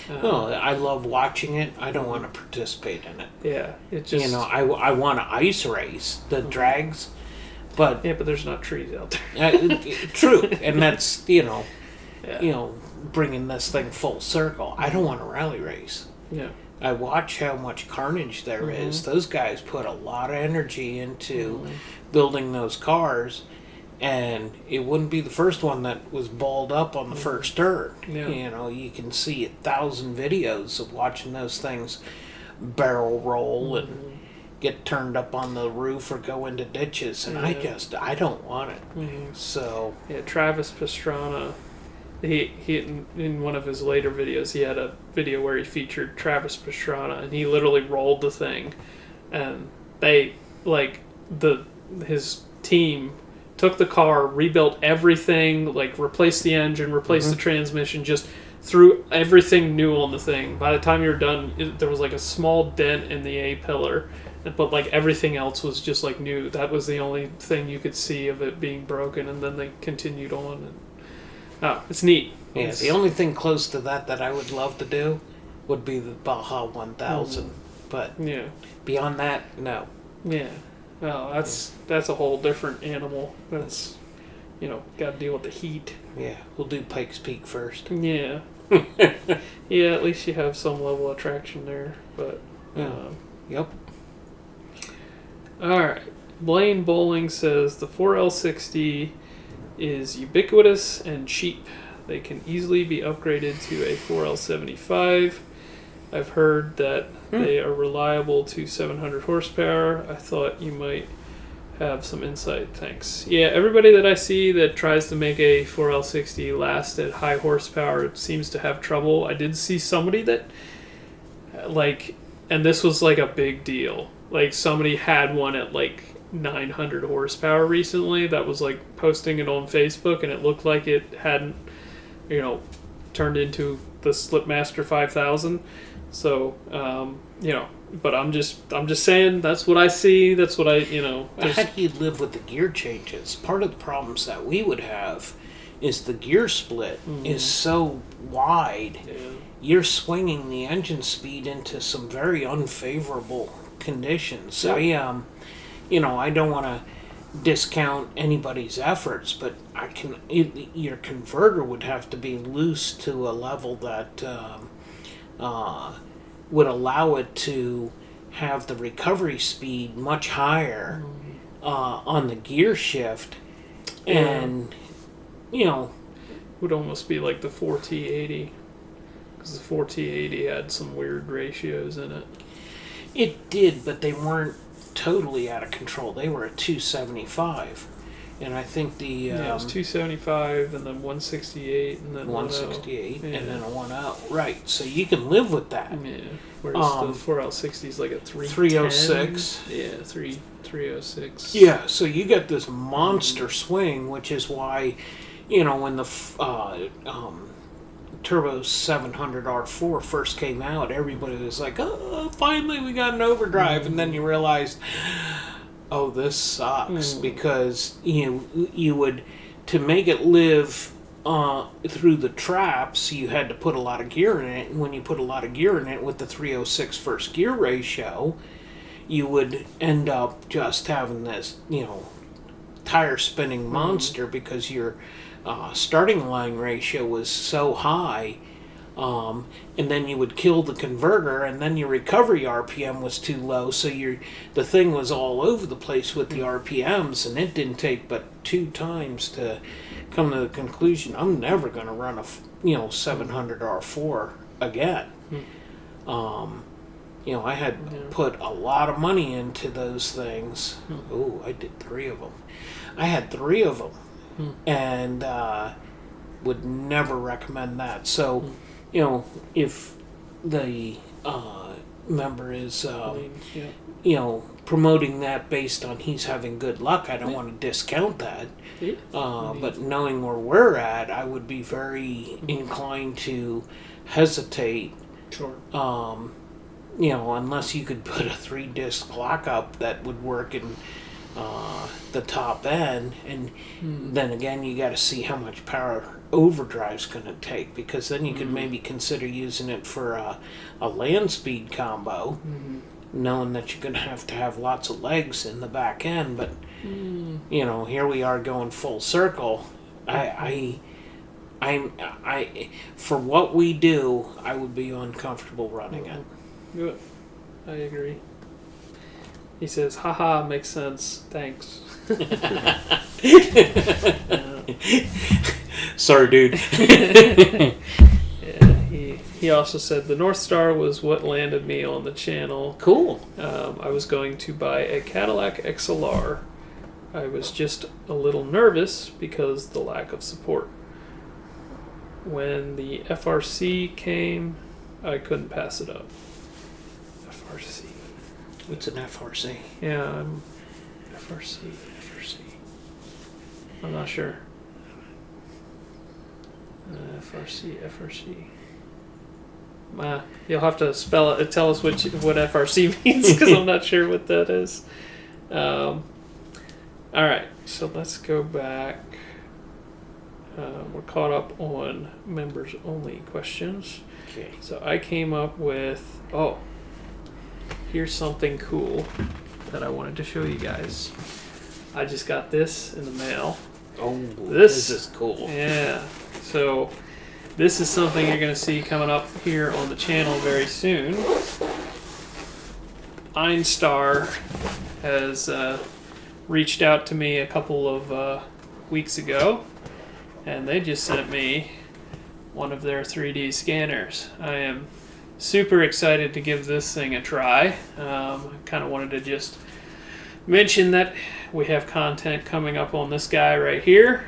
I love watching it. I don't want to participate in it. Yeah, it just I want to ice race the drags, but but there's not trees out there. True, and that's bringing this thing full circle. I don't want to rally race. Yeah. I watch how much carnage there is. Those guys put a lot of energy into building those cars, and it wouldn't be the first one that was balled up on the first turn. Yeah. You can see 1,000 videos of watching those things barrel roll, and get turned up on the roof or go into ditches, and I don't want it. Mm-hmm. So yeah, Travis Pastrana, he in one of his later videos, he had a video where he featured Travis Pastrana, and he literally rolled the thing, and they his team took the car, rebuilt everything, like replaced the engine, replaced the transmission, just threw everything new on the thing. By the time you were done, there was like a small dent in the A-pillar, but like everything else was just like new. That was the only thing you could see of it being broken, and then they continued on. And it's neat. Yeah, the only thing close to that I would love to do would be the Baja 1000, but beyond that, no. Yeah. Well, that's a whole different animal. That's, got to deal with the heat. Yeah, we'll do Pikes Peak first. Yeah. Yeah, at least you have some level of traction there. But yep. All right. Blaine Bowling says the 4L60 is ubiquitous and cheap. They can easily be upgraded to a 4L75. I've heard that they are reliable to 700 horsepower. I thought you might have some insight. Thanks. Yeah, everybody that I see that tries to make a 4L60 last at high horsepower seems to have trouble. I did see somebody that, and this was like a big deal. Like, somebody had one at 900 horsepower recently that was posting it on Facebook, and it looked like it hadn't, turned into the Slipmaster 5000. So, but I'm just saying that's what I see. That's what I. How do you live with the gear changes? Part of the problems that we would have is the gear split is so wide. Yeah. You're swinging the engine speed into some very unfavorable conditions. Yeah. I don't want to discount anybody's efforts, but your converter would have to be loose to a level that would allow it to have the recovery speed much higher on the gear shift, and would almost be like the 4T80, because the 4T80 had some weird ratios in it. It did, but they weren't totally out of control. They were at 275, and I think it was 275, and then 168, and then 168, and then a 1.0. Right, so you can live with that. Yeah. Whereas the 4L60 is like a 306. Yeah, 306. Yeah, so you get this monster swing, which is why, when the Turbo 700 R4 first came out, everybody was like, "Oh, finally we got an overdrive," and then you realized, oh, this sucks, because you would, to make it live through the traps, you had to put a lot of gear in it, and when you put a lot of gear in it with the 306 first gear ratio, you would end up just having this tire spinning monster, because your starting line ratio was so high, and then you would kill the converter, and then your recovery RPM was too low, so the thing was all over the place with the RPMs, and it didn't take but 2 times to come to the conclusion, I'm never going to run a 700 R4 again. I had put a lot of money into those things. Oh, I did 3 of them. I had 3 of them, and would never recommend that. So, if the member is, promoting that based on he's having good luck, I don't want to discount that. But knowing where we're at, I would be very inclined to hesitate. Sure. Unless you could put a 3-disc lockup that would work in the top end, and then again you got to see how much power overdrive's going to take, because then you could maybe consider using it for a land speed combo, knowing that you're going to have lots of legs in the back end. But here we are going full circle. I for what we do, I would be uncomfortable running it. Good. I agree. He says, haha, makes sense. Thanks. Sorry, dude. Yeah, he he also said the North Star was what landed me on the channel. Cool. I was going to buy a Cadillac XLR. I was just a little nervous because the lack of support. When the FRC came, I couldn't pass it up. FRC. What's an FRC? Yeah, FRC. I'm not sure. FRC. You'll have to spell it. Tell us what FRC means, because I'm not sure what that is. All right, so let's go back. We're caught up on members only questions. Okay. So I came up with here's something cool that I wanted to show you guys. I just got this in the mail. Oh, this is cool. Yeah. So this is something you're going to see coming up here on the channel very soon. Einstar has reached out to me a couple of weeks ago, and they just sent me one of their 3D scanners. I am super excited to give this thing a try. I kind of wanted to just mention that we have content coming up on this guy right here.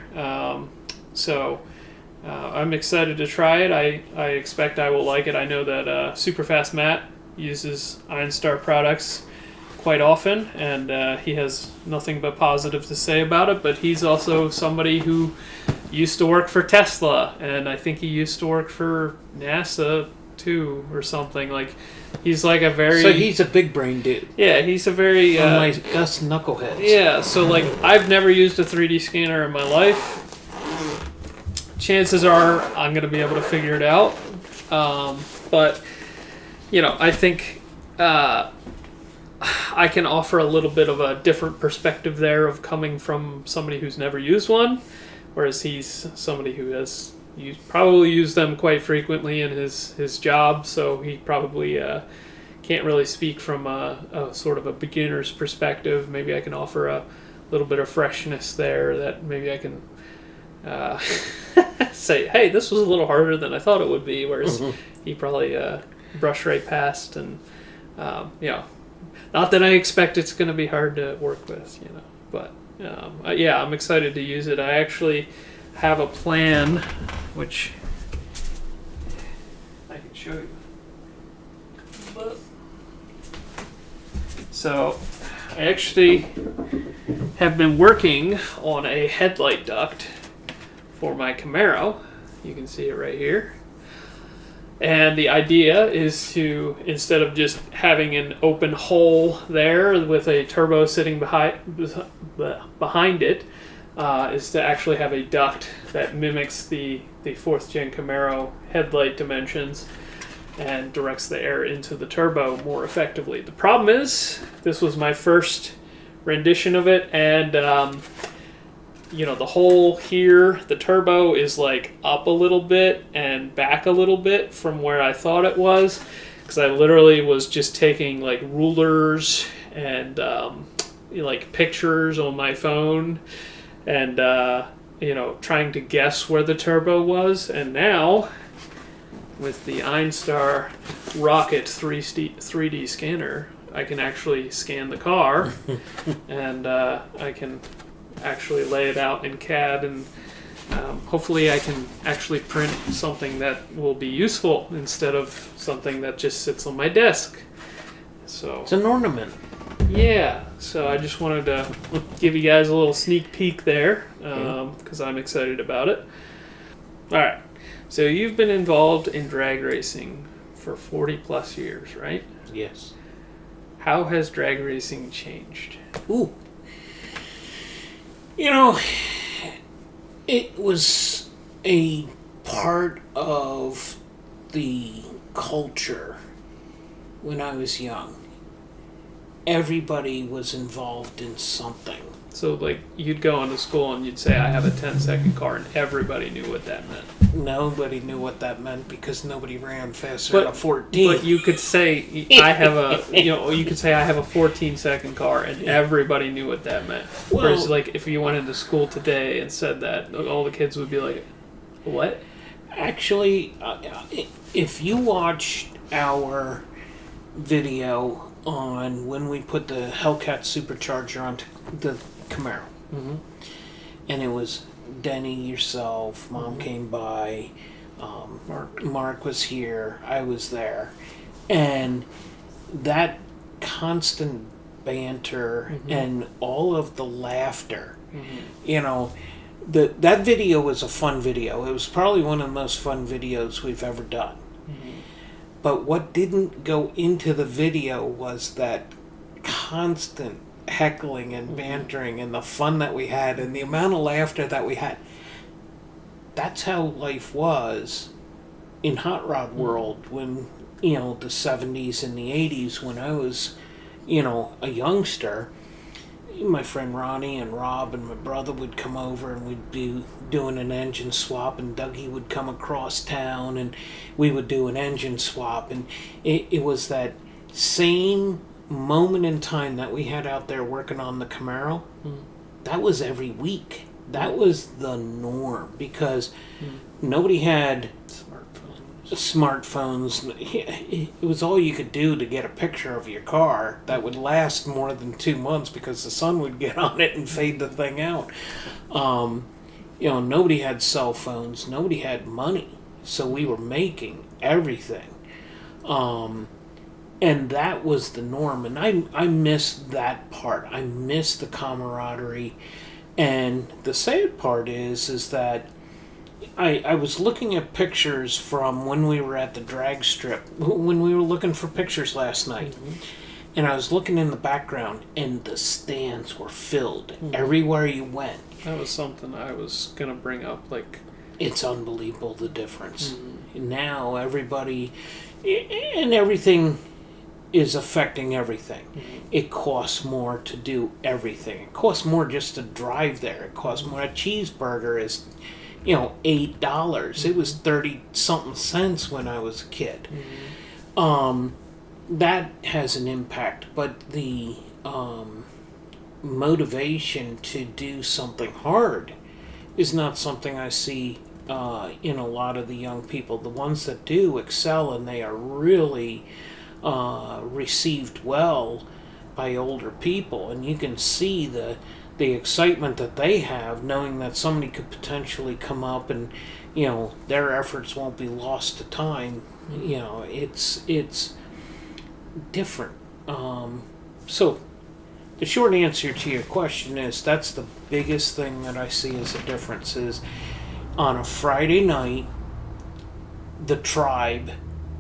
So I'm excited to try it. I expect I will like it. I know that Superfast Matt uses Einstar products quite often, and he has nothing but positive to say about it, but he's also somebody who used to work for Tesla, and I think he used to work for NASA too, or something. Like, he's like a very... So he's a big brain dude. Yeah, he's a very... Unlike us knuckleheads. Yeah, so like, I've never used a 3D scanner in my life. Chances are I'm going to be able to figure it out. But, I think I can offer a little bit of a different perspective there of coming from somebody who's never used one, whereas he's somebody who has probably used them quite frequently in his job, so he probably can't really speak from a sort of a beginner's perspective. Maybe I can offer a little bit of freshness there that maybe I can say, hey, this was a little harder than I thought it would be, whereas he probably brushed right past, and not that I expect it's going to be hard to work with, but I'm excited to use it. I actually have a plan, which I can show you. So I actually have been working on a headlight duct for my Camaro. You can see it right here. And the idea is to, instead of just having an open hole there with a turbo sitting behind it, is to actually have a duct that mimics the 4th gen Camaro headlight dimensions and directs the air into the turbo more effectively. The problem is, this was my first rendition of it, and the hole here, the turbo is like up a little bit and back a little bit from where I thought it was, because I literally was just taking like rulers and like pictures on my phone and trying to guess where the turbo was. And now with the Einstar Rocket 3D scanner, I can actually scan the car and I can actually lay it out in CAD, and hopefully I can actually print something that will be useful instead of something that just sits on my desk. So it's an ornament. Yeah, so I just wanted to give you guys a little sneak peek there, because I'm excited about it. Alright, so you've been involved in drag racing for 40 plus years, right? Yes. How has drag racing changed? Ooh. It was a part of the culture when I was young. Everybody was involved in something. So, like, you'd go into school and you'd say, I have a 10-second car, and everybody knew what that meant. Nobody knew what that meant because nobody ran faster than a 14. But you could say, I have a 14-second car, and everybody knew what that meant. Well, whereas, like, if you went into school today and said that, all the kids would be like, what? Actually, if you watched our video on when we put the Hellcat supercharger onto the Camaro, Mm-hmm. and it was Denny, yourself, Mom came by, Mark was here, I was there, and that constant banter and all of the laughter, you know, that video was a fun video. It was probably one of the most fun videos we've ever done. But what didn't go into the video was that constant heckling and bantering and the fun that we had and the amount of laughter that we had. That's how life was in hot rod world when, you know, the 70s and the 80s, when I was, you know, a youngster. My friend Ronnie and Rob and my brother would come over and we'd be doing an engine swap, and Dougie would come across town and we would do an engine swap, and it was that same moment in time that we had out there working on the Camaro. That was every week. That was the norm because nobody had smartphones. It was all you could do to get a picture of your car that would last more than 2 months because the sun would get on it and fade the thing out. You know, nobody had cell phones, nobody had money, so we were making everything, and that was the norm. And I missed that part. I missed the camaraderie. And the sad part is that I was looking at pictures from when we were at the drag strip, when we were looking for pictures last night. And I was looking in the background, and the stands were filled everywhere you went. That was something I was going to bring up. Like, it's unbelievable the difference. Now everybody, and everything is affecting everything. It costs more to do everything. It costs more just to drive there. It costs more. A cheeseburger is, you know, $8. It was 30-something cents when I was a kid. That has an impact, but the motivation to do something hard is not something I see in a lot of the young people. The ones that do excel, and they are really received well by older people, and you can see the excitement that they have, knowing that somebody could potentially come up and, you know, their efforts won't be lost to time. You know, it's different. So the short answer to your question is that's the biggest thing that I see as a difference is on a Friday night, the tribe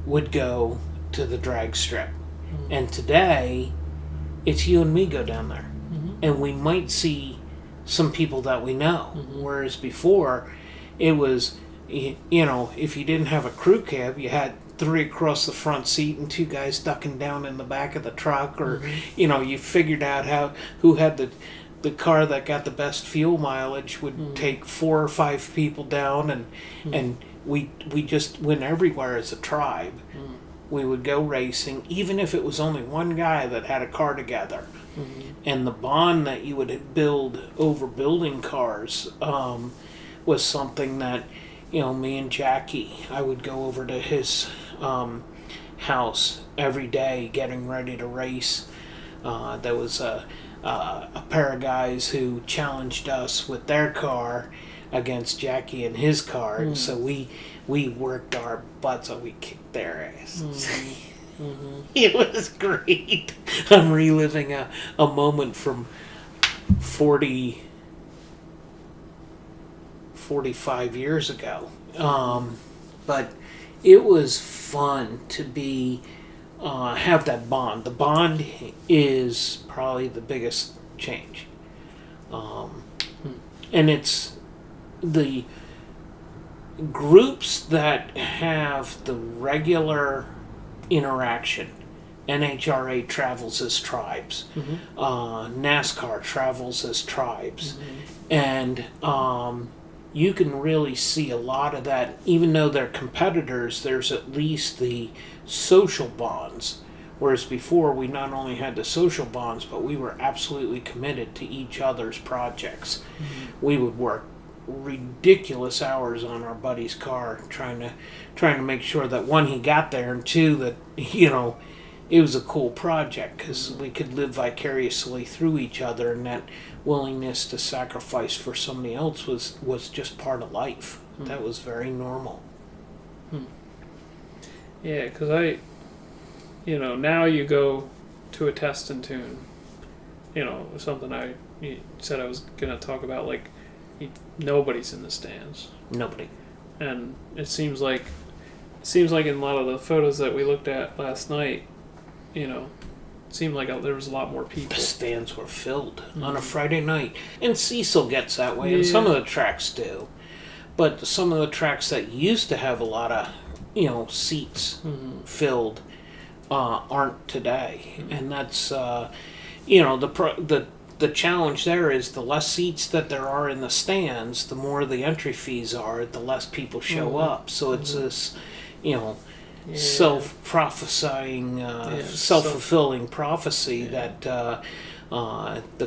would go to the drag strip. And today, it's you and me go down there. And we might see some people that we know. Whereas before, it was, you know, if you didn't have a crew cab, you had 3 across the front seat and 2 guys ducking down in the back of the truck, or you know, you figured out who had the car that got the best fuel mileage would take 4 or 5 people down, and we just went everywhere as a tribe. We would go racing, even if it was only one guy that had a car together. And the bond that you would build over building cars was something that, you know, me and Jackie, I would go over to his house every day getting ready to race. There was a pair of guys who challenged us with their car against Jackie and his car, and so we worked our butts off. We kicked their asses. It was great. I'm reliving a moment from 45 years ago. But it was fun to be have that bond. The bond is probably the biggest change. And it's the groups that have the regular interaction. NHRA travels as tribes. NASCAR travels as tribes. And you can really see a lot of that. Even though they're competitors, there's at least the social bonds. Whereas before, we not only had the social bonds, but we were absolutely committed to each other's projects. We would work ridiculous hours on our buddy's car trying to make sure that, one, he got there, and two, that it was a cool project because we could live vicariously through each other, and that willingness to sacrifice for somebody else was just part of life. That was very normal. Yeah, because now you go to a test and tune. Something you said I was going to talk about, like, nobody's in the stands. Nobody. And it seems like in a lot of the photos that we looked at last night, it seemed like there was a lot more people. The stands were filled on a Friday night. And Cecil gets that way, and some of the tracks do. But some of the tracks that used to have a lot of, seats filled aren't today. And that's, the challenge there is the less seats that there are in the stands, the more the entry fees are, the less people show up. So it's this, self-prophesying, self-fulfilling prophecy that the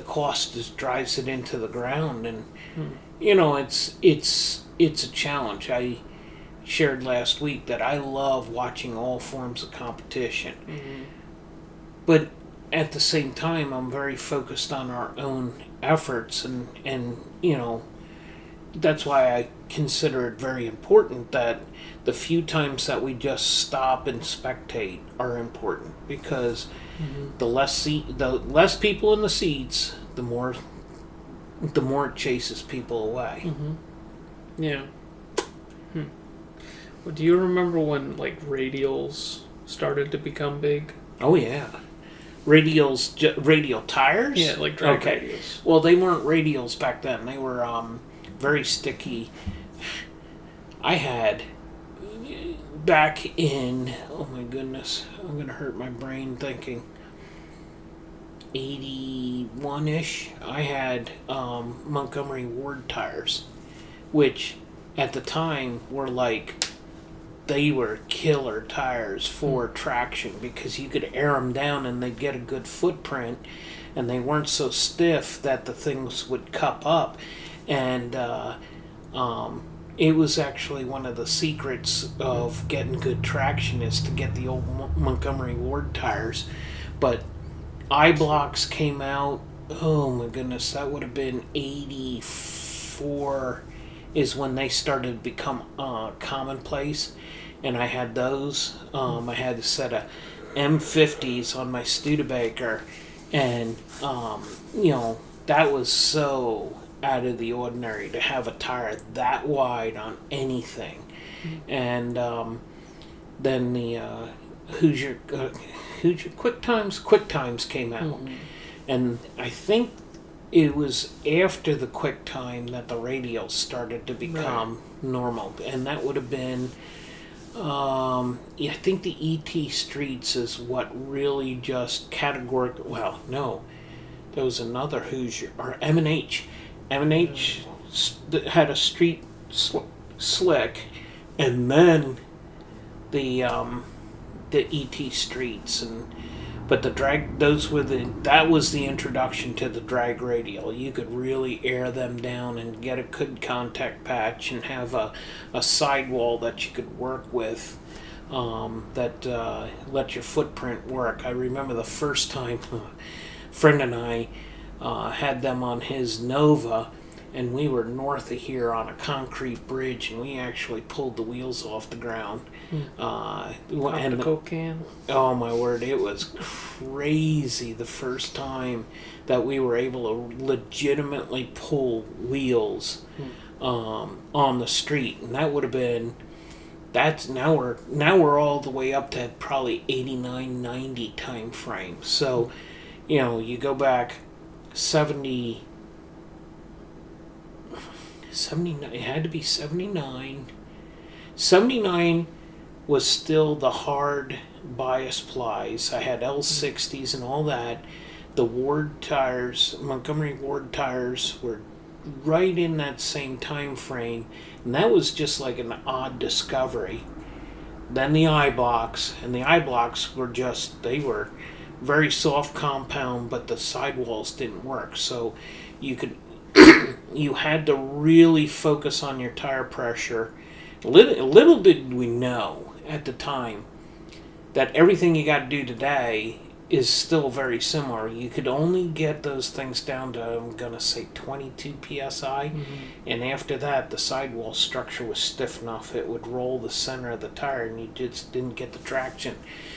cost just drives it into the ground. And, it's a challenge. I shared last week that I love watching all forms of competition. But at the same time, I'm very focused on our own efforts, and that's why I consider it very important that the few times that we just stop and spectate are important, because the less people in the seats, the more it chases people away. Yeah. Well, do you remember when, like, radials started to become big? Oh yeah. Radial tires? Yeah, like drag radials. Well, they weren't radials back then. They were very sticky. I had, back in, oh my goodness, I'm going to hurt my brain thinking, 81-ish, I had Montgomery Ward tires, which at the time were like, they were killer tires for traction, because you could air them down and they'd get a good footprint, and they weren't so stiff that the things would cup up. And it was actually one of the secrets of getting good traction is to get the old Montgomery Ward tires. But I-blocks came out, oh my goodness, that would have been 84 is when they started to become commonplace. And I had those. I had a set of M50s on my Studebaker, and that was so out of the ordinary to have a tire that wide on anything. And then the Hoosier Quick Times came out, and I think it was after the Quick Time that the radials started to become normal, and that would have been. I think the ET Streets is what really just categorically. Well, no, there was another Hoosier or M&H. M&H had a street slick, and then the ET Streets, but the drag, that was the introduction to the drag radial. You could really air them down and get a good contact patch and have a sidewall that you could work with, that let your footprint work. I remember the first time a friend and I had them on his Nova, and we were north of here on a concrete bridge, and we actually pulled the wheels off the ground. And the Coke can. Oh my word, it was crazy the first time that we were able to legitimately pull wheels on the street. And that would have been, now we're all the way up to probably 89, 90 time frame. So, you go back 79, it had to be 79. 79 was still the hard bias plies. I had L60s and all that. The Ward tires, Montgomery Ward tires, were right in that same time frame, and that was just like an odd discovery. Then the I-blocks, and the I-blocks were they were very soft compound, but the sidewalls didn't work, so you could you had to really focus on your tire pressure. Little did we know at the time that everything you got to do today is still very similar. You could only get those things down to, I'm going to say, 22 psi. Mm-hmm. And after that, the sidewall structure was stiff enough it would roll the center of the tire and you just didn't get the traction.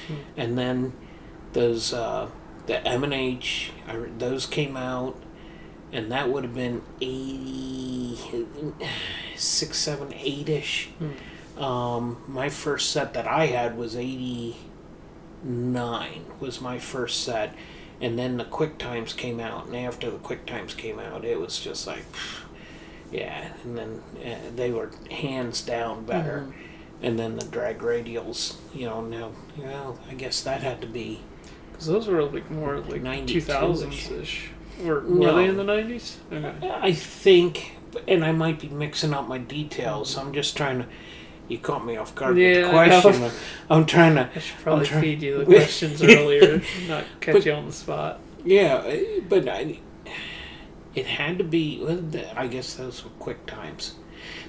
Mm-hmm. And then those, the M&H, those came out, and that would have been 86, 7, 8-ish. My first set that I had was 89 was my first set, and then the quick times came out, and after the quick times came out, it was just like, yeah, and then they were hands down better. Mm-hmm. And then the drag radials, now, I guess that had to be, because those were like more like 2000s-ish. Were they in the 90s? Okay. I think, and I might be mixing up my details. I'm just trying to. You caught me off guard with the question. I'm trying to. I should probably feed you the questions earlier, not catch you on the spot. Yeah, but it had to be. I guess those were quick times.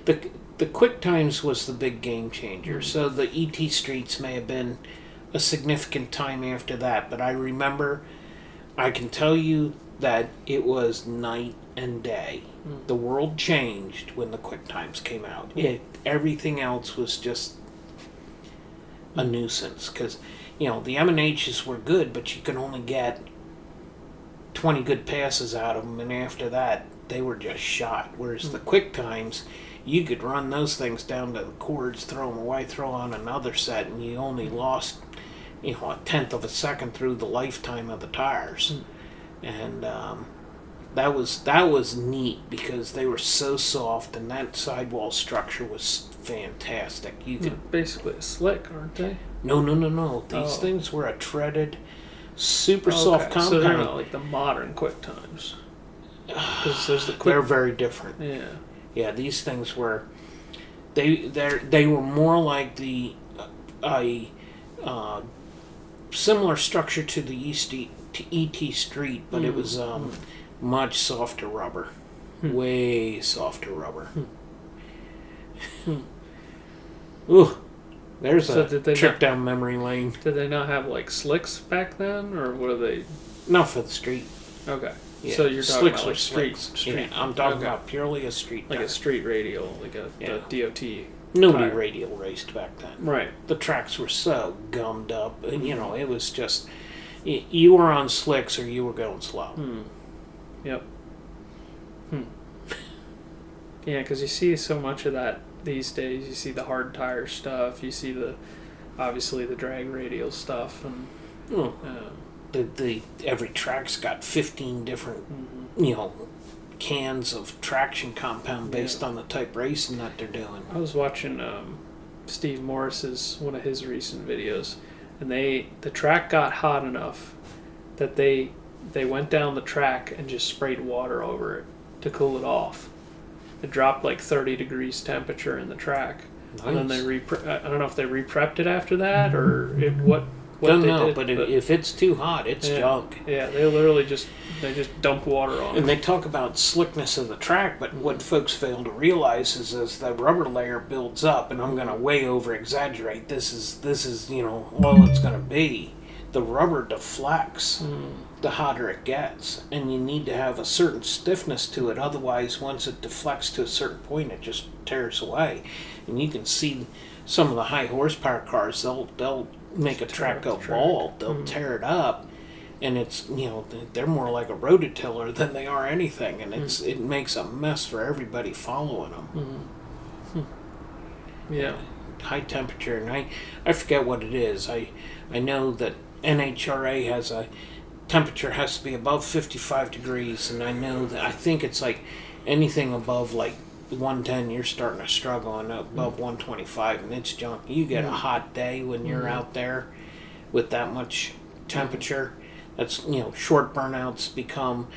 The quick times was the big game changer. So the ET Streets may have been a significant time after that, but I remember. I can tell you that it was night and day. The world changed when the quick times came out. Everything else was just a nuisance because, the M&Hs were good, but you could only get 20 good passes out of them, and after that, they were just shot. Whereas the quick times, you could run those things down to the cords, throw them away, throw on another set, and you only lost, a 1/10 of a second through the lifetime of the tires. And that was neat because they were so soft, and that sidewall structure was fantastic. You could basically a slick, aren't they? No. These things were a treaded, super soft compound. So they're not like the modern quick times. Because there's the quick. They're very different. Yeah. These things were. They were more like the similar structure to the ET Street, but it was much softer rubber. Way softer rubber. Ooh, there's a trip down memory lane. Did they not have like slicks back then, or were they? Not for the street. Okay. Yeah. So you're talking slicks about like street. Yeah, I'm talking about purely a street. Like tire. a street radial, like a DOT. Nobody tire. radial raced back then. Right. The tracks were so gummed up, and it was just you were on slicks or you were going slow. Yep. Yeah, because you see so much of that these days. You see the hard tire stuff. You see obviously the drag radial stuff, and the every track's got 15 different cans of traction compound based on the type racing that they're doing. I was watching Steve Morris's one of his recent videos, and the track got hot enough that they went down the track and just sprayed water over it to cool it off. It dropped like 30 degrees temperature in the track. Nice. And then they I don't know if they re-prepped it after that or what don't they know, did. But if it's too hot, it's junk. Yeah, they literally just dump water on it. And they talk about slickness of the track, but what folks fail to realize is as the rubber layer builds up, and I'm going to way over exaggerate. This is all it's going to be. The rubber deflects the hotter it gets, and you need to have a certain stiffness to it. Otherwise, once it deflects to a certain point, it just tears away. And you can see some of the high horsepower cars; they'll make a track go bald. They'll tear it up, and it's they're more like a rototiller than they are anything, and it makes a mess for everybody following them. Yeah, high temperature, and I forget what it is. I know that NHRA has a temperature has to be above 55 degrees, and I think it's like anything above like 110 you're starting to struggle, and above 125 and it's junk. You get a hot day when you're out there with that much temperature. That's short burnouts become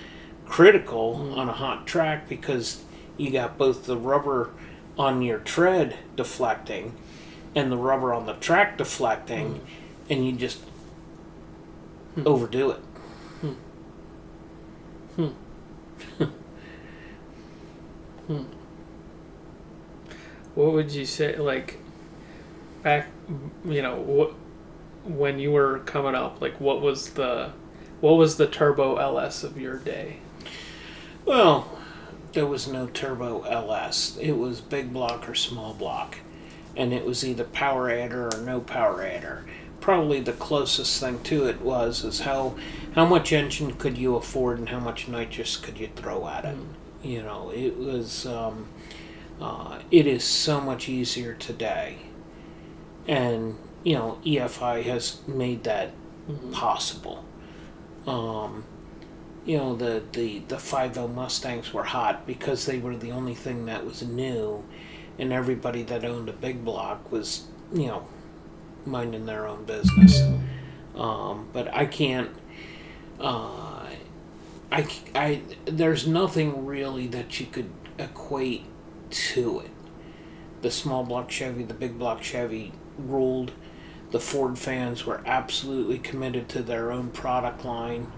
critical on a hot track because you got both the rubber on your tread deflecting and the rubber on the track deflecting, and you just overdo it. Hmm. What would you say, like, back, when you were coming up, like, what was the turbo LS of your day? Well, there was no turbo LS. It was big block or small block. And it was either power adder or no power adder. Probably the closest thing to it is how much engine could you afford and how much nitrous could you throw at it. It was it is so much easier today, and EFI has made that possible. The 5.0 Mustangs were hot because they were the only thing that was new, and everybody that owned a big block was minding their own business. But I can't. There's nothing really that you could equate to it. The small block Chevy, the big block Chevy ruled. The Ford fans were absolutely committed to their own product line,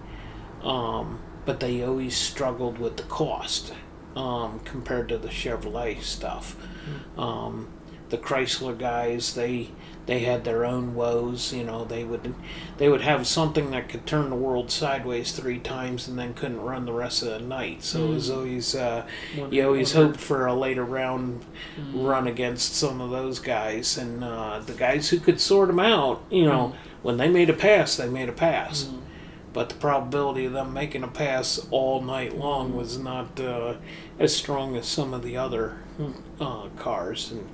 but they always struggled with the cost compared to the Chevrolet stuff. The Chrysler guys, they had their own woes. They would have something that could turn the world sideways 3 times and then couldn't run the rest of the night. So it was always you always hoped for a later round run against some of those guys, and the guys who could sort them out. When they made a pass, they made a pass. But the probability of them making a pass all night long was not as strong as some of the other cars. And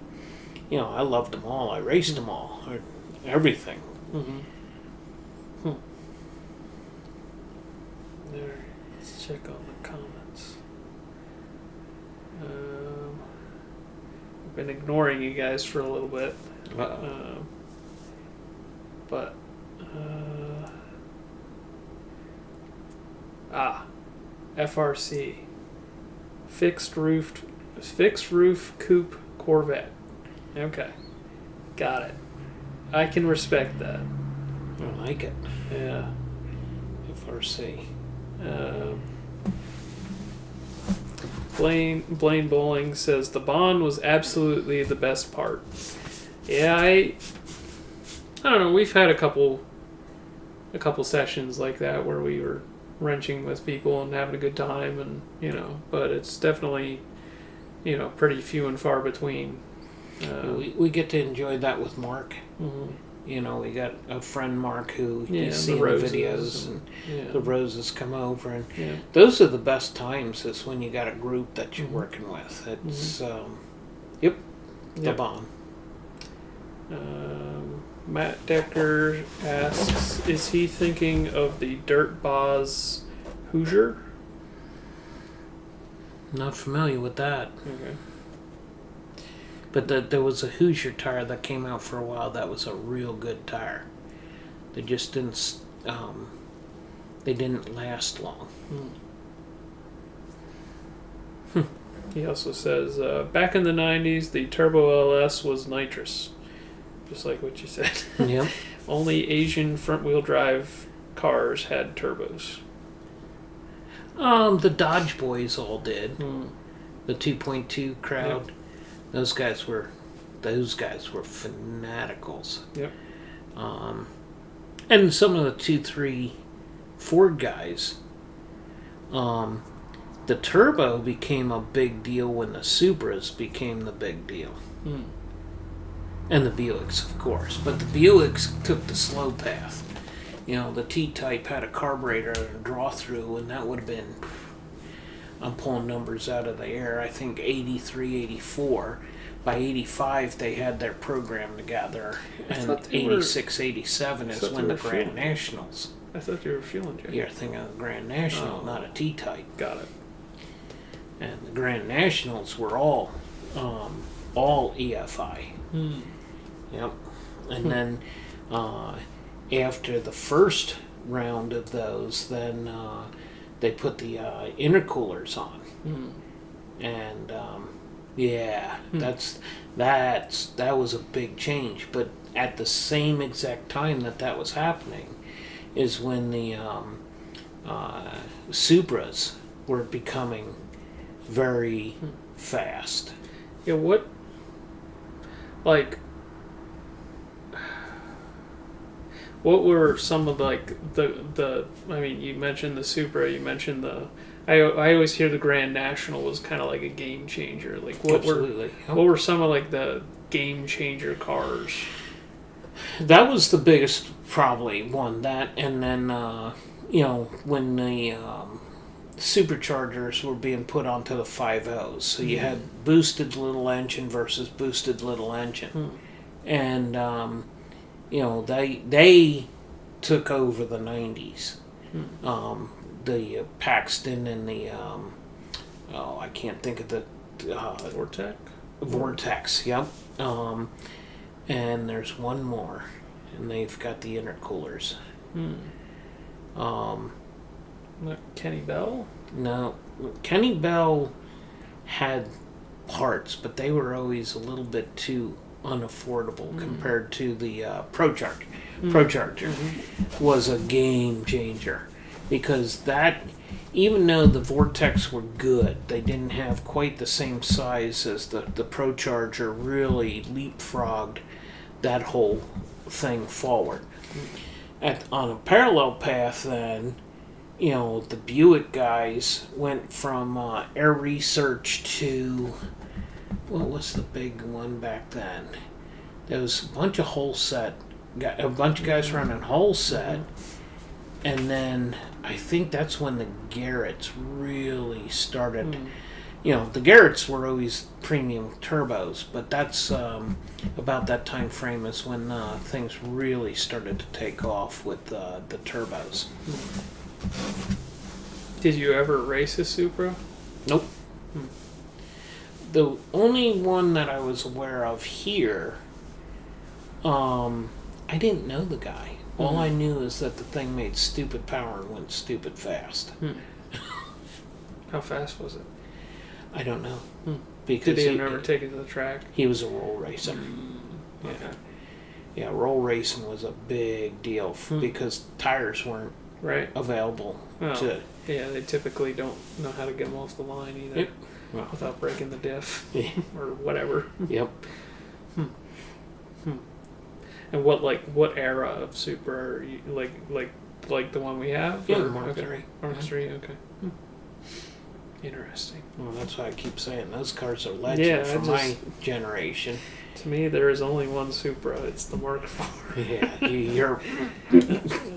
I loved them all. I raced them all. Everything. There, let's check on the comments. I've been ignoring you guys for a little bit. But FRC, fixed roof coupe Corvette. Okay, got it. I can respect that. I like it. Yeah. FRC. Blaine Bowling says the Bond was absolutely the best part. Yeah, I don't know. We've had a couple sessions like that where we were wrenching with people and having a good time, and but it's definitely pretty few and far between. We get to enjoy that with Mark. We got a friend Mark who you see in the videos, and the Roses come over, and those are the best times. Is when you got a group that you're working with. It's the Bond. Matt Decker asks, is he thinking of the Dirt Boz Hoosier? Not familiar with that. Okay. But there was a Hoosier tire that came out for a while that was a real good tire. They just didn't they didn't last long. He also says, back in the 90s, the Turbo LS was nitrous. Just like what you said. Yep. Only Asian front-wheel drive cars had turbos. The Dodge boys all did. The 2.2 crowd. Yep. Those guys were fanaticals. Yep. And some of the 2.3 Ford guys. The turbo became a big deal when the Supras became the big deal. And the Buicks, of course. But the Buicks took the slow path. The T-Type had a carburetor and a draw-through, and that would have been, I'm pulling numbers out of the air, I think 83, 84. By 85, they had their program together. And 86, 87 is when the Grand Nationals. I thought you were fueling Jay. You're thinking of the Grand National, not a T-Type. Got it. And the Grand Nationals were all EFI. Yep. And then after the first round of those, then they put the intercoolers on. And that was a big change. But at the same exact time that was happening is when the Supras were becoming very fast. Yeah, what, like, what were some of the I mean, you mentioned the Supra, you mentioned I always hear the Grand National was kind of like a game changer. Like, Absolutely. What were some of like the game changer cars? That was the biggest, probably one. That, and then when the superchargers were being put onto the 5.0s, so you had boosted little engine versus boosted little engine, and they took over the 90s. The Paxton and the I can't think of the Vortex. Yep. And there's one more, and they've got the intercoolers. Kenny Bell? No, Kenny Bell had parts, but they were always a little bit too unaffordable compared to the ProCharger. ProCharger was a game changer, because that, even though the Vortex were good, they didn't have quite the same size as the ProCharger. Really leapfrogged that whole thing forward. On a parallel path, then, the Buick guys went from Air Research to, what was the big one back then? There was a bunch of a bunch of guys running whole set, and then I think that's when the Garretts really started. The Garretts were always premium turbos, but that's about that time frame is when things really started to take off with the turbos. Did you ever race a Supra? Nope. The only one that I was aware of here, I didn't know the guy. All I knew is that the thing made stupid power and went stupid fast. How fast was it? I don't know. Because did he ever take it to the track? He was a roll racer. Okay. Yeah, roll racing was a big deal because tires weren't available. Yeah, they typically don't know how to get them off the line either. Yep. Well, without breaking the diff or whatever. Yep. And what era of Supra are you, like the one we have? Yeah, Mark III. Mark III, okay. Interesting. Well, that's why I keep saying those cars are legend for my generation. To me, there is only one Supra. It's the Mark IV. Yeah, you're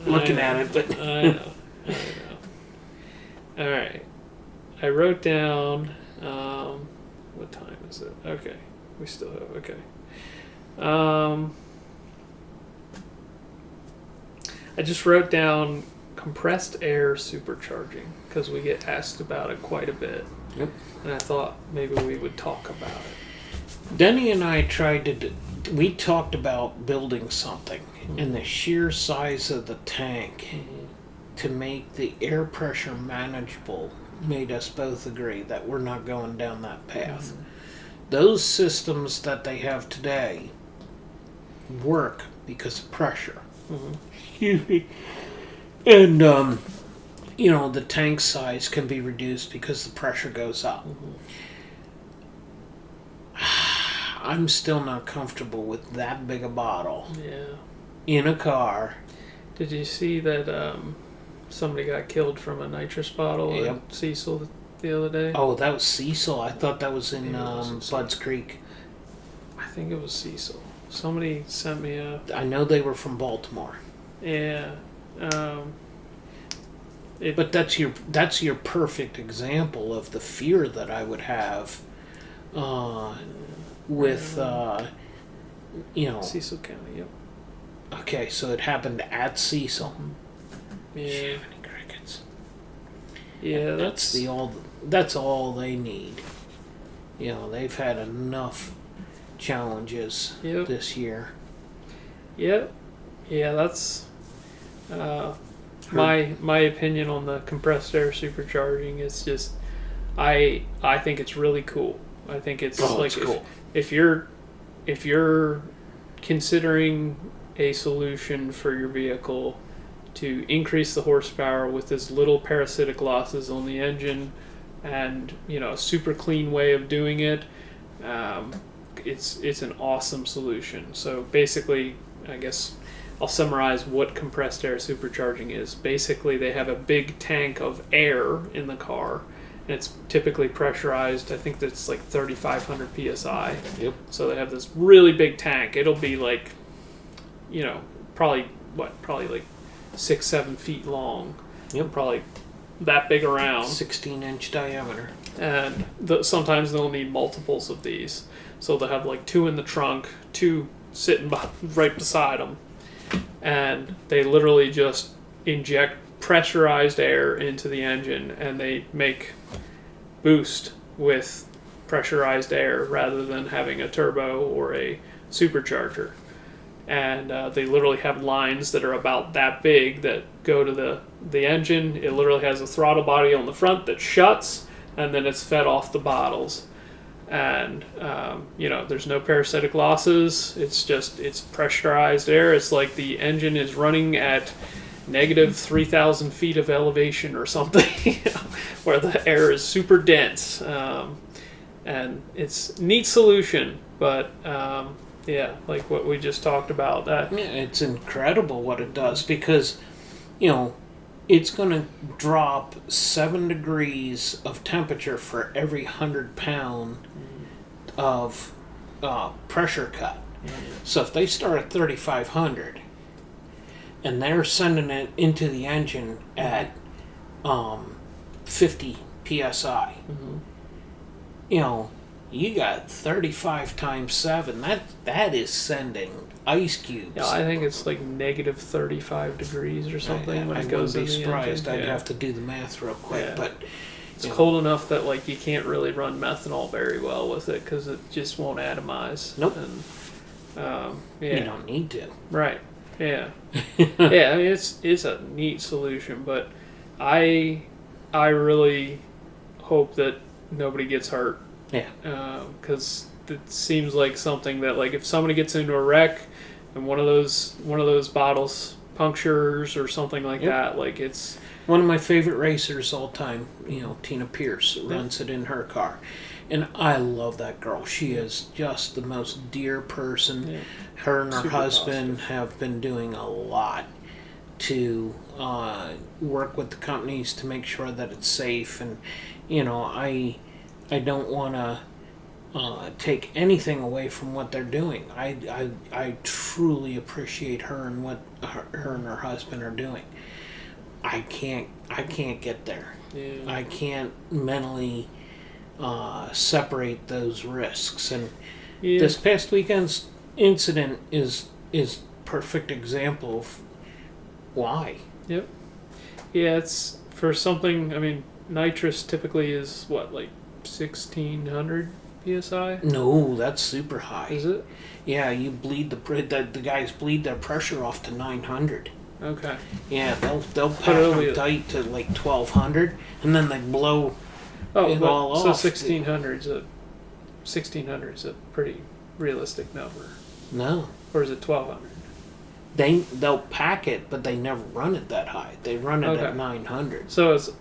looking at it, but I know. All right, I wrote down. What time is it? Okay, we still have. Okay. I just wrote down compressed air supercharging because we get asked about it quite a bit. Yep. And I thought maybe we would talk about it. Denny and I we talked about building something, and the sheer size of the tank to make the air pressure manageable made us both agree that we're not going down that path. Those systems that they have today work because of pressure. Excuse me. And, the tank size can be reduced because the pressure goes up. I'm still not comfortable with that big a bottle in a car. Did you see that somebody got killed from a nitrous bottle at Cecil the other day? Oh, that was Cecil? I thought that was in Budds Creek. I think it was Cecil. Somebody sent me I know they were from Baltimore. Yeah. But that's your perfect example of the fear that I would have with Cecil County. Yep. Okay, so it happened at Cecil. Yeah. Any crickets? Yeah, that's all they need. They've had enough challenges this year. Yep. Yeah, that's my opinion on the compressed air supercharging is just I think it's really cool. I think it's it's cool. If you're considering a solution for your vehicle to increase the horsepower with as little parasitic losses on the engine and a super clean way of doing it. It's an awesome solution. So basically, I guess I'll summarize what compressed air supercharging is. Basically, they have a big tank of air in the car, and it's typically pressurized. I think that's like 3,500 psi. Yep. So they have this really big tank. It'll be like, probably like 6-7 feet long. Yep. Probably that big around. 16-inch diameter. And sometimes they'll need multiples of these. So they'll have like 2 in the trunk, 2 sitting right beside them. And they literally just inject pressurized air into the engine, and they make boost with pressurized air rather than having a turbo or a supercharger. And they literally have lines that are about that big that go to the engine. It literally has a throttle body on the front that shuts, and then it's fed off the bottles. And there's no parasitic losses. It's pressurized air. It's like the engine is running at negative 3,000 feet of elevation or something, where the air is super dense. And it's a neat solution, but like what we just talked about. It's incredible what it does, because it's going to drop 7 degrees of temperature for every 100 pound of pressure cut. So if they start at 3,500 and they're sending it into the engine at 50 psi, you got 35 times 7. That is sending ice cubes. Yeah, I think it's like negative 35 degrees or something when it goes in the engine. I wouldn't be surprised. I'd have to do the math real quick, but it's cold enough that like you can't really run methanol very well with it because it just won't atomize. Nope. And, you don't need to. Right. Yeah. Yeah. I mean, it's a neat solution, but I really hope that nobody gets hurt. Yeah. Because it seems like something that, like, if somebody gets into a wreck and one of those bottles punctures or something like that, like, it's one of my favorite racers all time. Tina Pierce runs it in her car, and I love that girl. She is just the most dear person. Yeah. Her and her husband have been doing a lot to work with the companies to make sure that it's safe, and I don't want to take anything away from what they're doing. I truly appreciate her and what her and her husband are doing. I can't get there. Yeah. I can't mentally separate those risks. And this past weekend's incident is perfect example of why. Yep. Yeah, it's for something. I mean, nitrous typically is what, like 1,600 psi? No, that's super high. Is it? Yeah, you bleed the guys bleed their pressure off to 900. Okay. Yeah, they'll pack them tight to like 1,200, and then they blow it all off. So 1,600 is a pretty realistic number. No. Or is it 1,200? They'll pack it, but they never run it that high. They run it at 900. So it's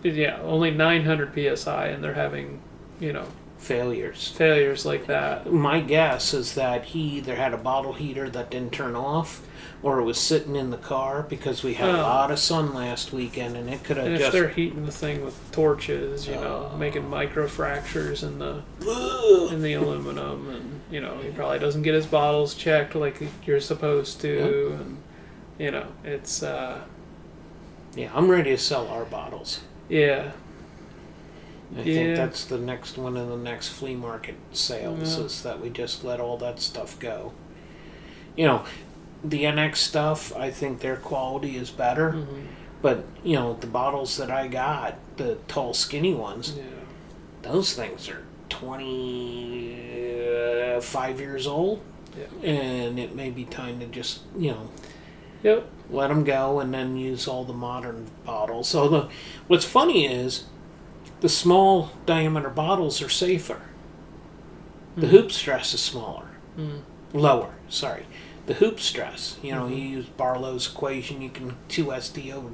only 900 psi, and they're having failures like that. My guess is that he either had a bottle heater that didn't turn off, or it was sitting in the car, because we had a lot of sun last weekend, and it could have just... if they're heating the thing with torches, making micro fractures in the aluminum, and he probably doesn't get his bottles checked like you're supposed to, and it's yeah, I'm ready to sell our bottles. Yeah. I think that's the next one in the next flea market sales, is that we just let all that stuff go. The NX stuff, I think their quality is better, but the bottles that I got, the tall skinny ones, those things are 25 years old, and it may be time to just let them go and then use all the modern bottles. So what's funny is the small diameter bottles are safer. The hoop stress is smaller. Lower, sorry. The hoop stress, you use Barlow's equation, you can 2 ST over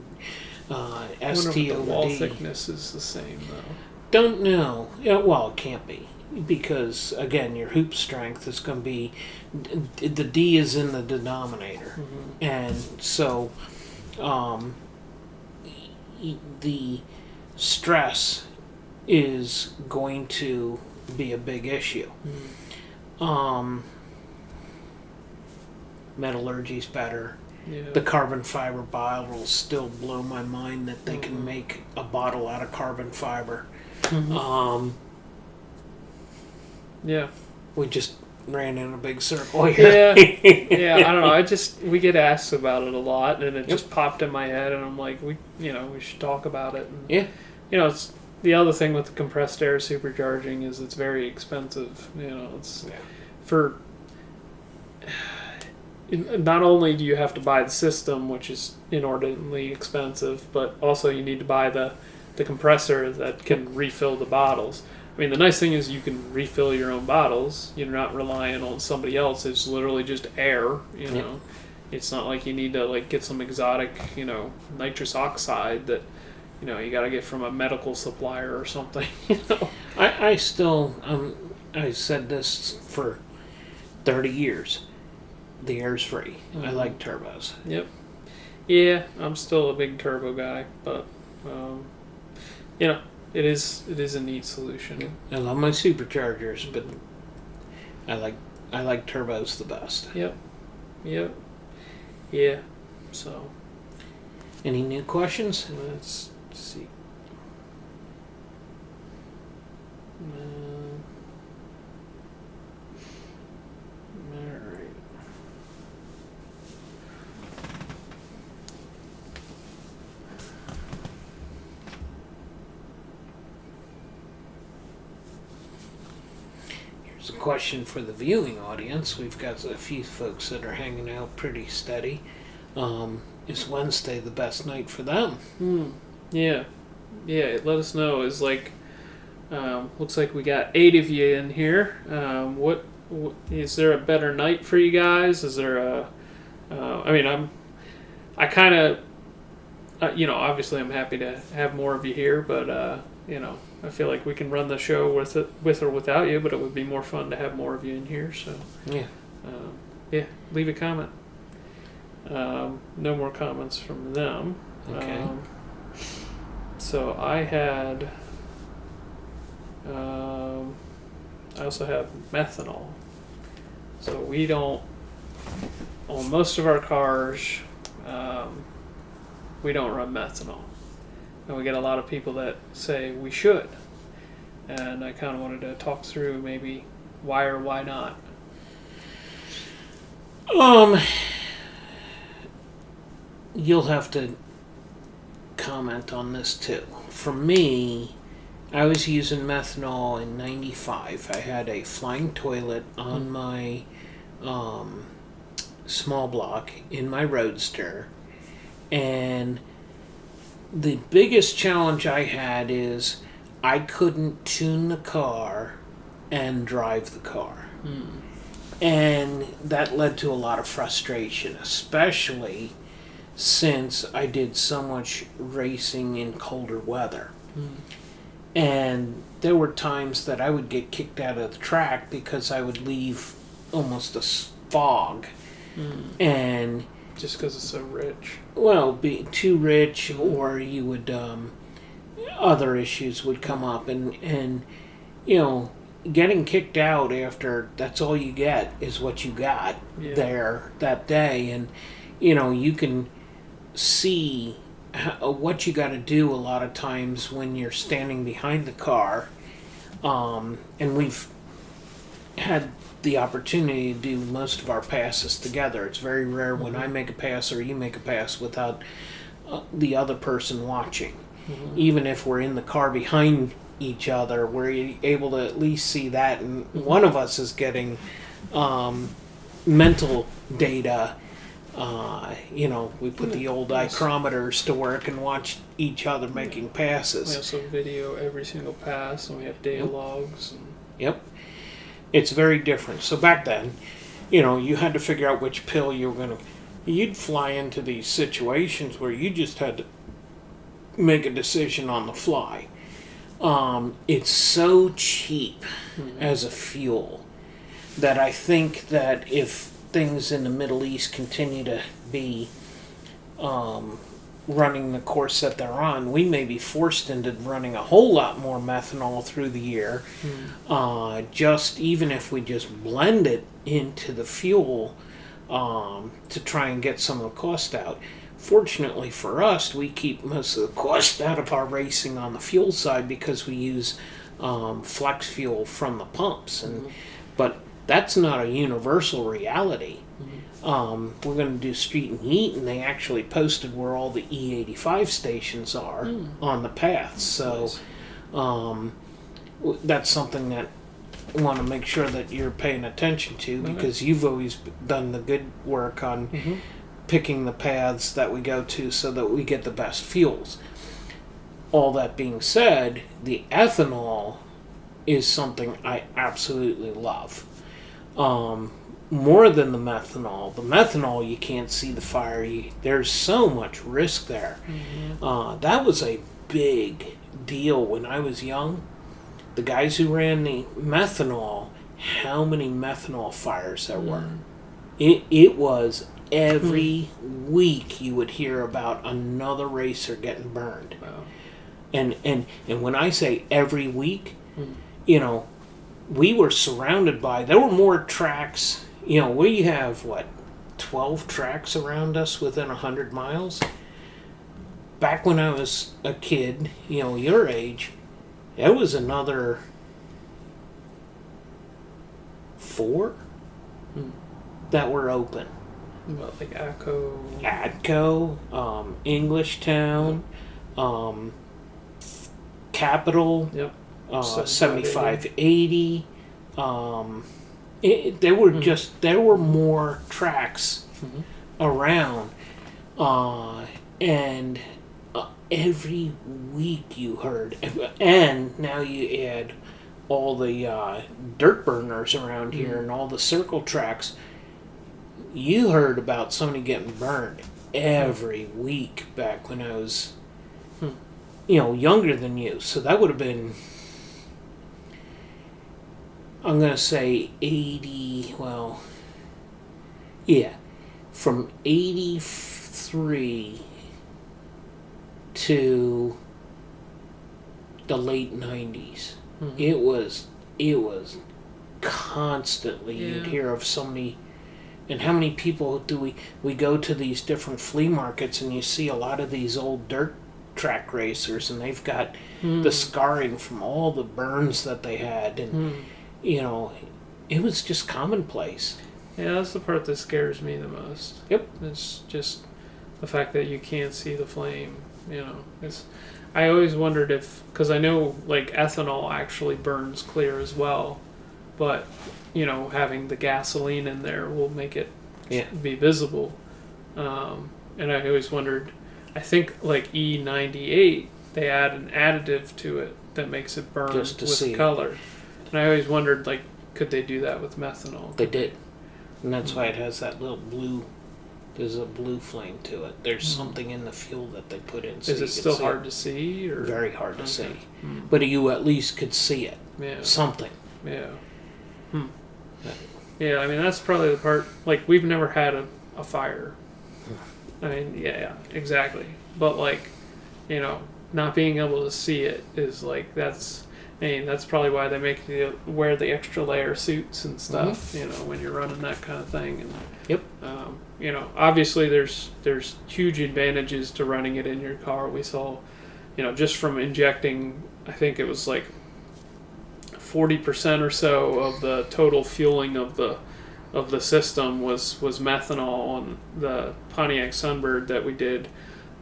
ST over the wall thickness is the same, though. Don't know. Yeah, well, it can't be. Because, again, your hoop strength is going to be. The D is in the denominator. Mm-hmm. And so the stress is going to be a big issue. Mm-hmm. Metallurgy's better. Yeah. The carbon fiber bottles still blow my mind that they can Mm-hmm. make a bottle out of carbon fiber. Mm-hmm. Yeah. We just ran in a big circle here. Yeah. I don't know. We get asked about it a lot, and it just popped in my head, and I'm like, we should talk about it. And, Yeah. It's the other thing with the compressed air supercharging is it's very expensive. It's for. Not only do you have to buy the system, which is inordinately expensive, but also you need to buy the compressor that can refill the bottles. I mean, the nice thing is you can refill your own bottles. You're not relying on somebody else. It's literally just air, It's not like you need to get some exotic, nitrous oxide that, you got to get from a medical supplier or something, I still, I said this for 30 years. The air's free. Mm-hmm. I like turbos. Yep. Yeah, I'm still a big turbo guy, but, it is a neat solution. I love my superchargers, but I like turbos the best. Yep. Yeah. So, Any new questions? let's see. All right. Here's a question for the viewing audience. We've got a few folks that are hanging out pretty steady. Is Wednesday the best night for them? Yeah. Let us know. Looks like we got 8 of you in here. What is there a better night for you guys? Is there obviously I'm happy to have more of you here, but I feel like we can run the show with or without you, but it would be more fun to have more of you in here. So leave a comment. No more comments from them. Okay. So I had. I also have methanol. So we don't. On most of our cars, we don't run methanol. And we get a lot of people that say we should. And I kind of wanted to talk through maybe why or why not. You'll have to comment on this too. For me, I was using methanol in '95. I had a flying toilet on my small block in my Roadster, and the biggest challenge I had is I couldn't tune the car and drive the car. And that led to a lot of frustration, especially since I did so much racing in colder weather. And there were times that I would get kicked out of the track because I would leave almost a fog. And just because it's so rich. Well, be too rich, or you would other issues would come up, and getting kicked out after that's all you get is what you got there that day, and you can see what you got to do a lot of times when you're standing behind the car, and we've had the opportunity to do most of our passes together. It's very rare when I make a pass or you make a pass without the other person watching. Even if we're in the car behind each other, we're able to at least see that, and one of us is getting mental data. We put the old micrometers to work and watch each other making passes. We also video every single pass, and we have data logs. Yep. It's very different. So back then, you had to figure out which pill you were going to... You'd fly into these situations where you just had to make a decision on the fly. It's so cheap as a fuel that I think that if things in the Middle East continue to be running the course that they're on, we may be forced into running a whole lot more methanol through the year. Just even if we just blend it into the fuel to try and get some of the cost out. Fortunately for us, we keep most of the cost out of our racing on the fuel side because we use flex fuel from the pumps, but that's not a universal reality. We're going to do street and heat, and they actually posted where all the E85 stations are on the paths. So that's something that I want to make sure that you're paying attention to, because you've always done the good work on picking the paths that we go to so that we get the best fuels. All that being said, the ethanol is something I absolutely love. More than the methanol. The methanol, you can't see the fire. There's so much risk there. That was a big deal when I was young. The guys who ran the methanol, how many methanol fires there were. It was every week you would hear about another racer getting burned. Wow. And when I say every week, we were surrounded by, there were more tracks. We have 12 tracks around us within 100 miles. Back when I was a kid, your age, it was another 4 that were open. What, like Atco? Atco, Englishtown, Capital, 7580. There were more tracks around, and every week you heard, and now you add all the dirt burners around here and all the circle tracks. You heard about somebody getting burned every week back when I was, younger than you. So that would have been, I'm going to say 80, from 83 to the late 90s. It was constantly, you'd hear of somebody. And how many people do we go to these different flea markets, and you see a lot of these old dirt track racers, and they've got the scarring from all the burns that they had, and it was just commonplace. Yeah, that's the part that scares me the most. Yep. It's just the fact that you can't see the flame. I always wondered because I know ethanol actually burns clear as well, but having the gasoline in there will make it be visible. And I always wondered, I think E98, they add an additive to it that makes it burn with color. And I always wondered, could they do that with methanol? They did. And that's why it has that little blue, there's a blue flame to it. There's something in the fuel that they put in. So is it still hard to see? Or? Very hard to see. But you at least could see it. Yeah. Something. Yeah. Yeah, I mean, that's probably the part, we've never had a fire. I mean, yeah, exactly. But, not being able to see it is, that's probably why they make you wear the extra layer suits and stuff, when you're running that kind of thing. And, yep. Obviously there's huge advantages to running it in your car. We saw, just from injecting, I think it was 40% or so of the total fueling of the system was methanol on the Pontiac Sunbird that we did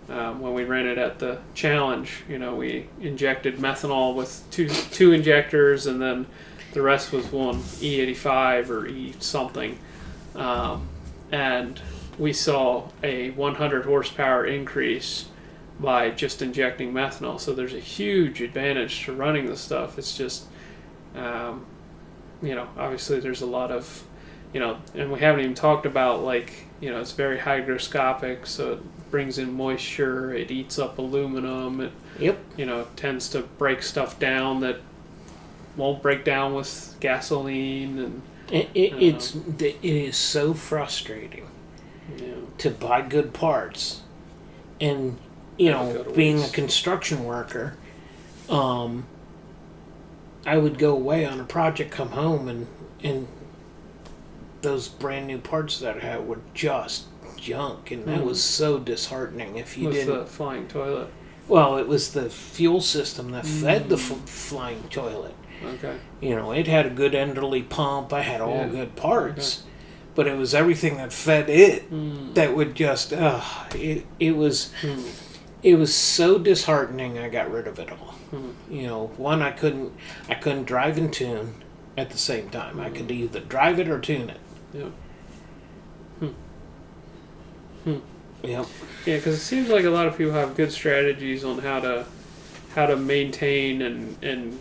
when we ran it at the challenge. We injected methanol with two injectors, and then the rest was one E85 or E something, and we saw a 100 horsepower increase by just injecting methanol. So there's a huge advantage to running the stuff. It's just obviously there's a lot of, and we haven't even talked about it's very hygroscopic, so brings in moisture. It eats up aluminum. It Yep. Tends to break stuff down that won't break down with gasoline. And It is so frustrating to buy good parts, and being a construction worker, I would go away on a project, come home, and those brand new parts that I had were just junk, and that was so disheartening. If you didn't, the flying toilet. well, it was the fuel system that fed the flying toilet. Okay. It had a good Enderley pump. I had all good parts, but it was everything that fed it that would just. It was so disheartening. I got rid of it all. One, I couldn't drive and tune at the same time. I could either drive it or tune it. Yep. Yep. Yeah, because it seems like a lot of people have good strategies on how to maintain and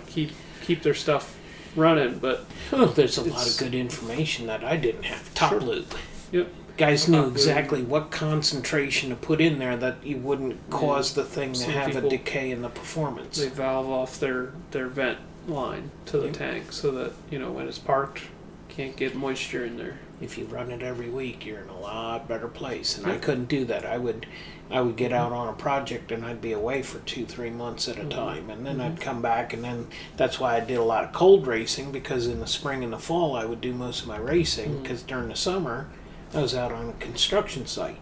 keep their stuff running, but there's a lot of good information that I didn't have. Top loop. Yep. Guys knew exactly what concentration to put in there that you wouldn't cause the thing to have a decay in the performance. They valve off their vent line to the tank so that when it's parked, can't get moisture in there. If you run it every week, you're in a lot better place. And I couldn't do that. I would get out on a project and I'd be away for 2-3 months at a time, and then I'd come back, and then that's why I did a lot of cold racing, because in the spring and the fall I would do most of my racing, because during the summer I was out on a construction site,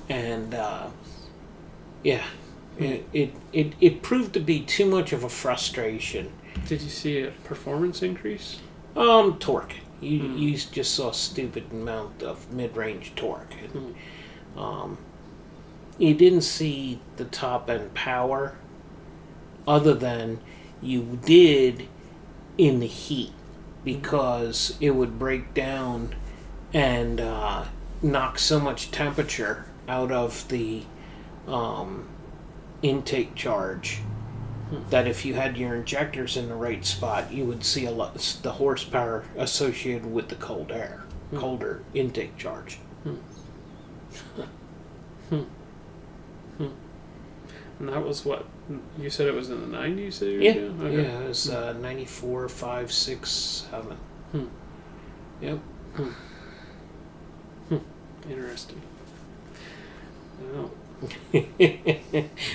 and it proved to be too much of a frustration. Did you see a performance increase? Torque. You just saw a stupid amount of mid-range torque. You didn't see the top-end power, other than you did in the heat, because it would break down and knock so much temperature out of the intake charge that if you had your injectors in the right spot, you would see the horsepower associated with the colder intake charge. And that was what you said, it was in the 90s. Yeah, it was 94, 5, 6, 7. Yep. Interesting. Oh.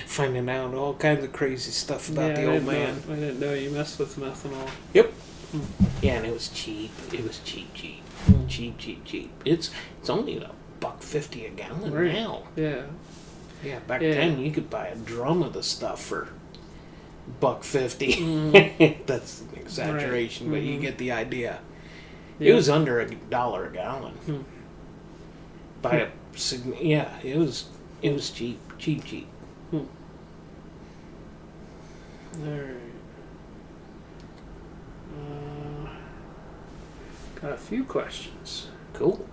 Finding out all kinds of crazy stuff about the old man. I didn't know you messed with methanol. Yep. Yeah, and it was cheap. It was cheap. Cheap. It's only $1.50 a gallon now. Yeah. Yeah, back then you could buy a drum of the stuff for $1.50. That's an exaggeration, but you get the idea. It was under $1 a gallon. It was cheap. All right. Got a few questions. Cool.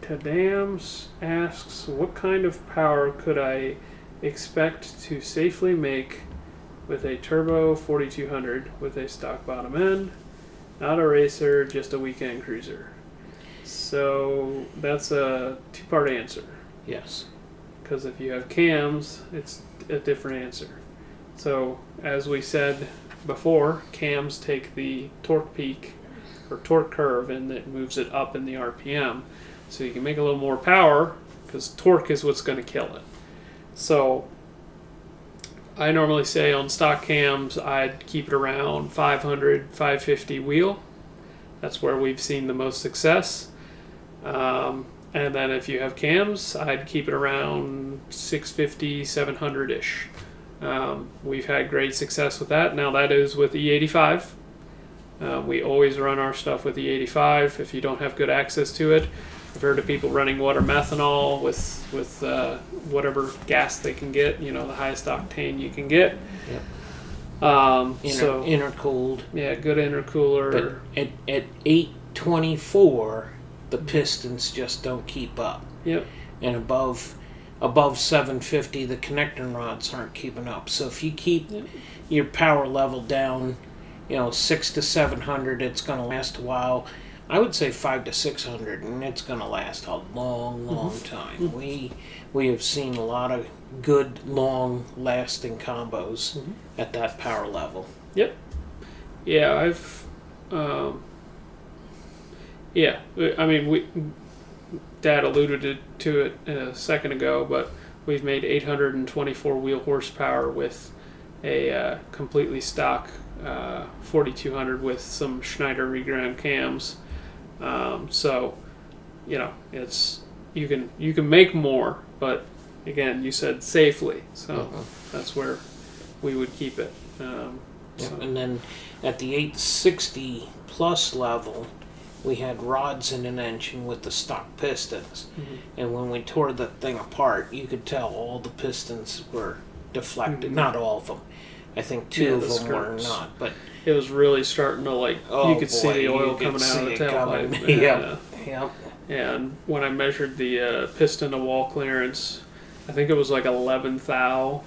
Tadams asks, what kind of power could I expect to safely make with a turbo 4200 with a stock bottom end? Not a racer, just a weekend cruiser. So that's a two-part answer. Yes. Because if you have cams, it's a different answer. So as we said before, cams take the torque peak or torque curve and it moves it up in the RPM. So you can make a little more power because torque is what's going to kill it. So I normally say on stock cams, I'd keep it around 500, 550 wheel. That's where we've seen the most success. And then if you have cams, I'd keep it around 650, 700-ish. We've had great success with that. Now that is with E85. We always run our stuff with E85 if you don't have good access to it. I've heard of people running water methanol with whatever gas they can get, the highest octane you can get. Yep. So intercooled. Yeah, good intercooler. But at 824, the pistons just don't keep up. Yep. And above 750, the connector rods aren't keeping up. So if you keep your power level down, 600 to 700, it's going to last a while. I would say 500 to 600, and it's going to last a long, long time. We have seen a lot of good, long-lasting combos at that power level. Yep. Yeah, I mean, Dad alluded to it a second ago, but we've made 824 wheel horsepower with a completely stock 4200 with some Schneider reground cams. So, it's you can make more, but again, you said safely, so that's where we would keep it. So. And then at the 860 plus level, we had rods in an engine with the stock pistons. And when we tore the thing apart, you could tell all the pistons were deflected. Not all of them. I think two of them were not. But it was really starting to you could see the oil coming out of the tailpipe. Yeah. And when I measured the piston to wall clearance, I think it was like 11 thou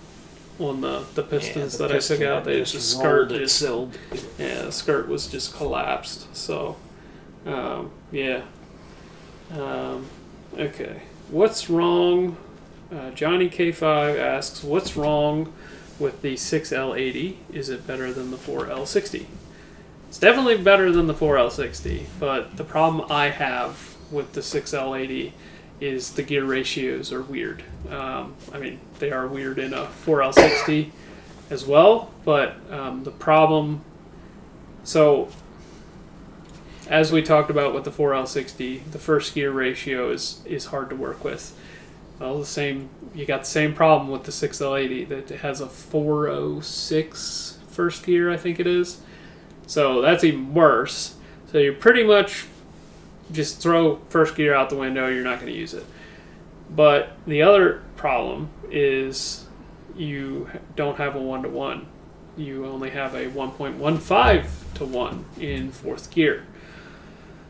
on the pistons that I took out. The skirt the skirt was just collapsed. So, okay. What's wrong? Johnny K5 asks, what's wrong with the 6L80? Is it better than the 4L60? It's definitely better than the 4L60, but the problem I have with the 6L80 is the gear ratios are weird. I mean, they are weird in a 4L60 as well, but the problem... So, as we talked about with the 4L60, the first gear ratio is hard to work with. Well, you got the same problem with the 6L80 that it has a 406 first gear, I think it is. So that's even worse. So you pretty much just throw first gear out the window, you're not going to use it. But the other problem is you don't have a 1-to-1. You only have a 1.15 to 1 in fourth gear.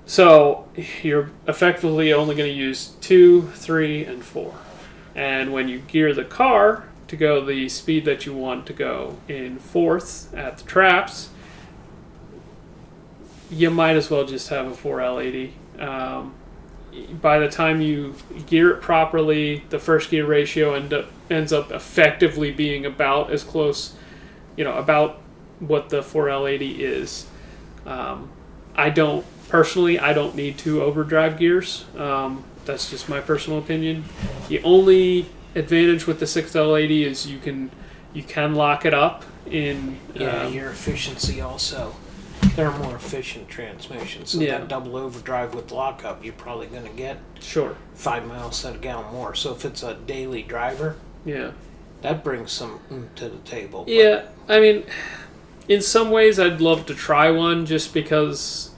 So you're effectively only going to use 2, 3, and 4. And when you gear the car to go the speed that you want to go in fourth at the traps, you might as well just have a 4L80. By the time you gear it properly, the first gear ratio ends up effectively being about as close, about what the 4L80 is. I don't need 2 overdrive gears. That's just my personal opinion. The only advantage with the 6L80 is you can lock it up in... your efficiency also. They're more efficient transmissions. So that double overdrive with lockup, you're probably going to get 5 miles to the gallon more. So if it's a daily driver, that brings some to the table. Yeah, I mean, in some ways I'd love to try one just because,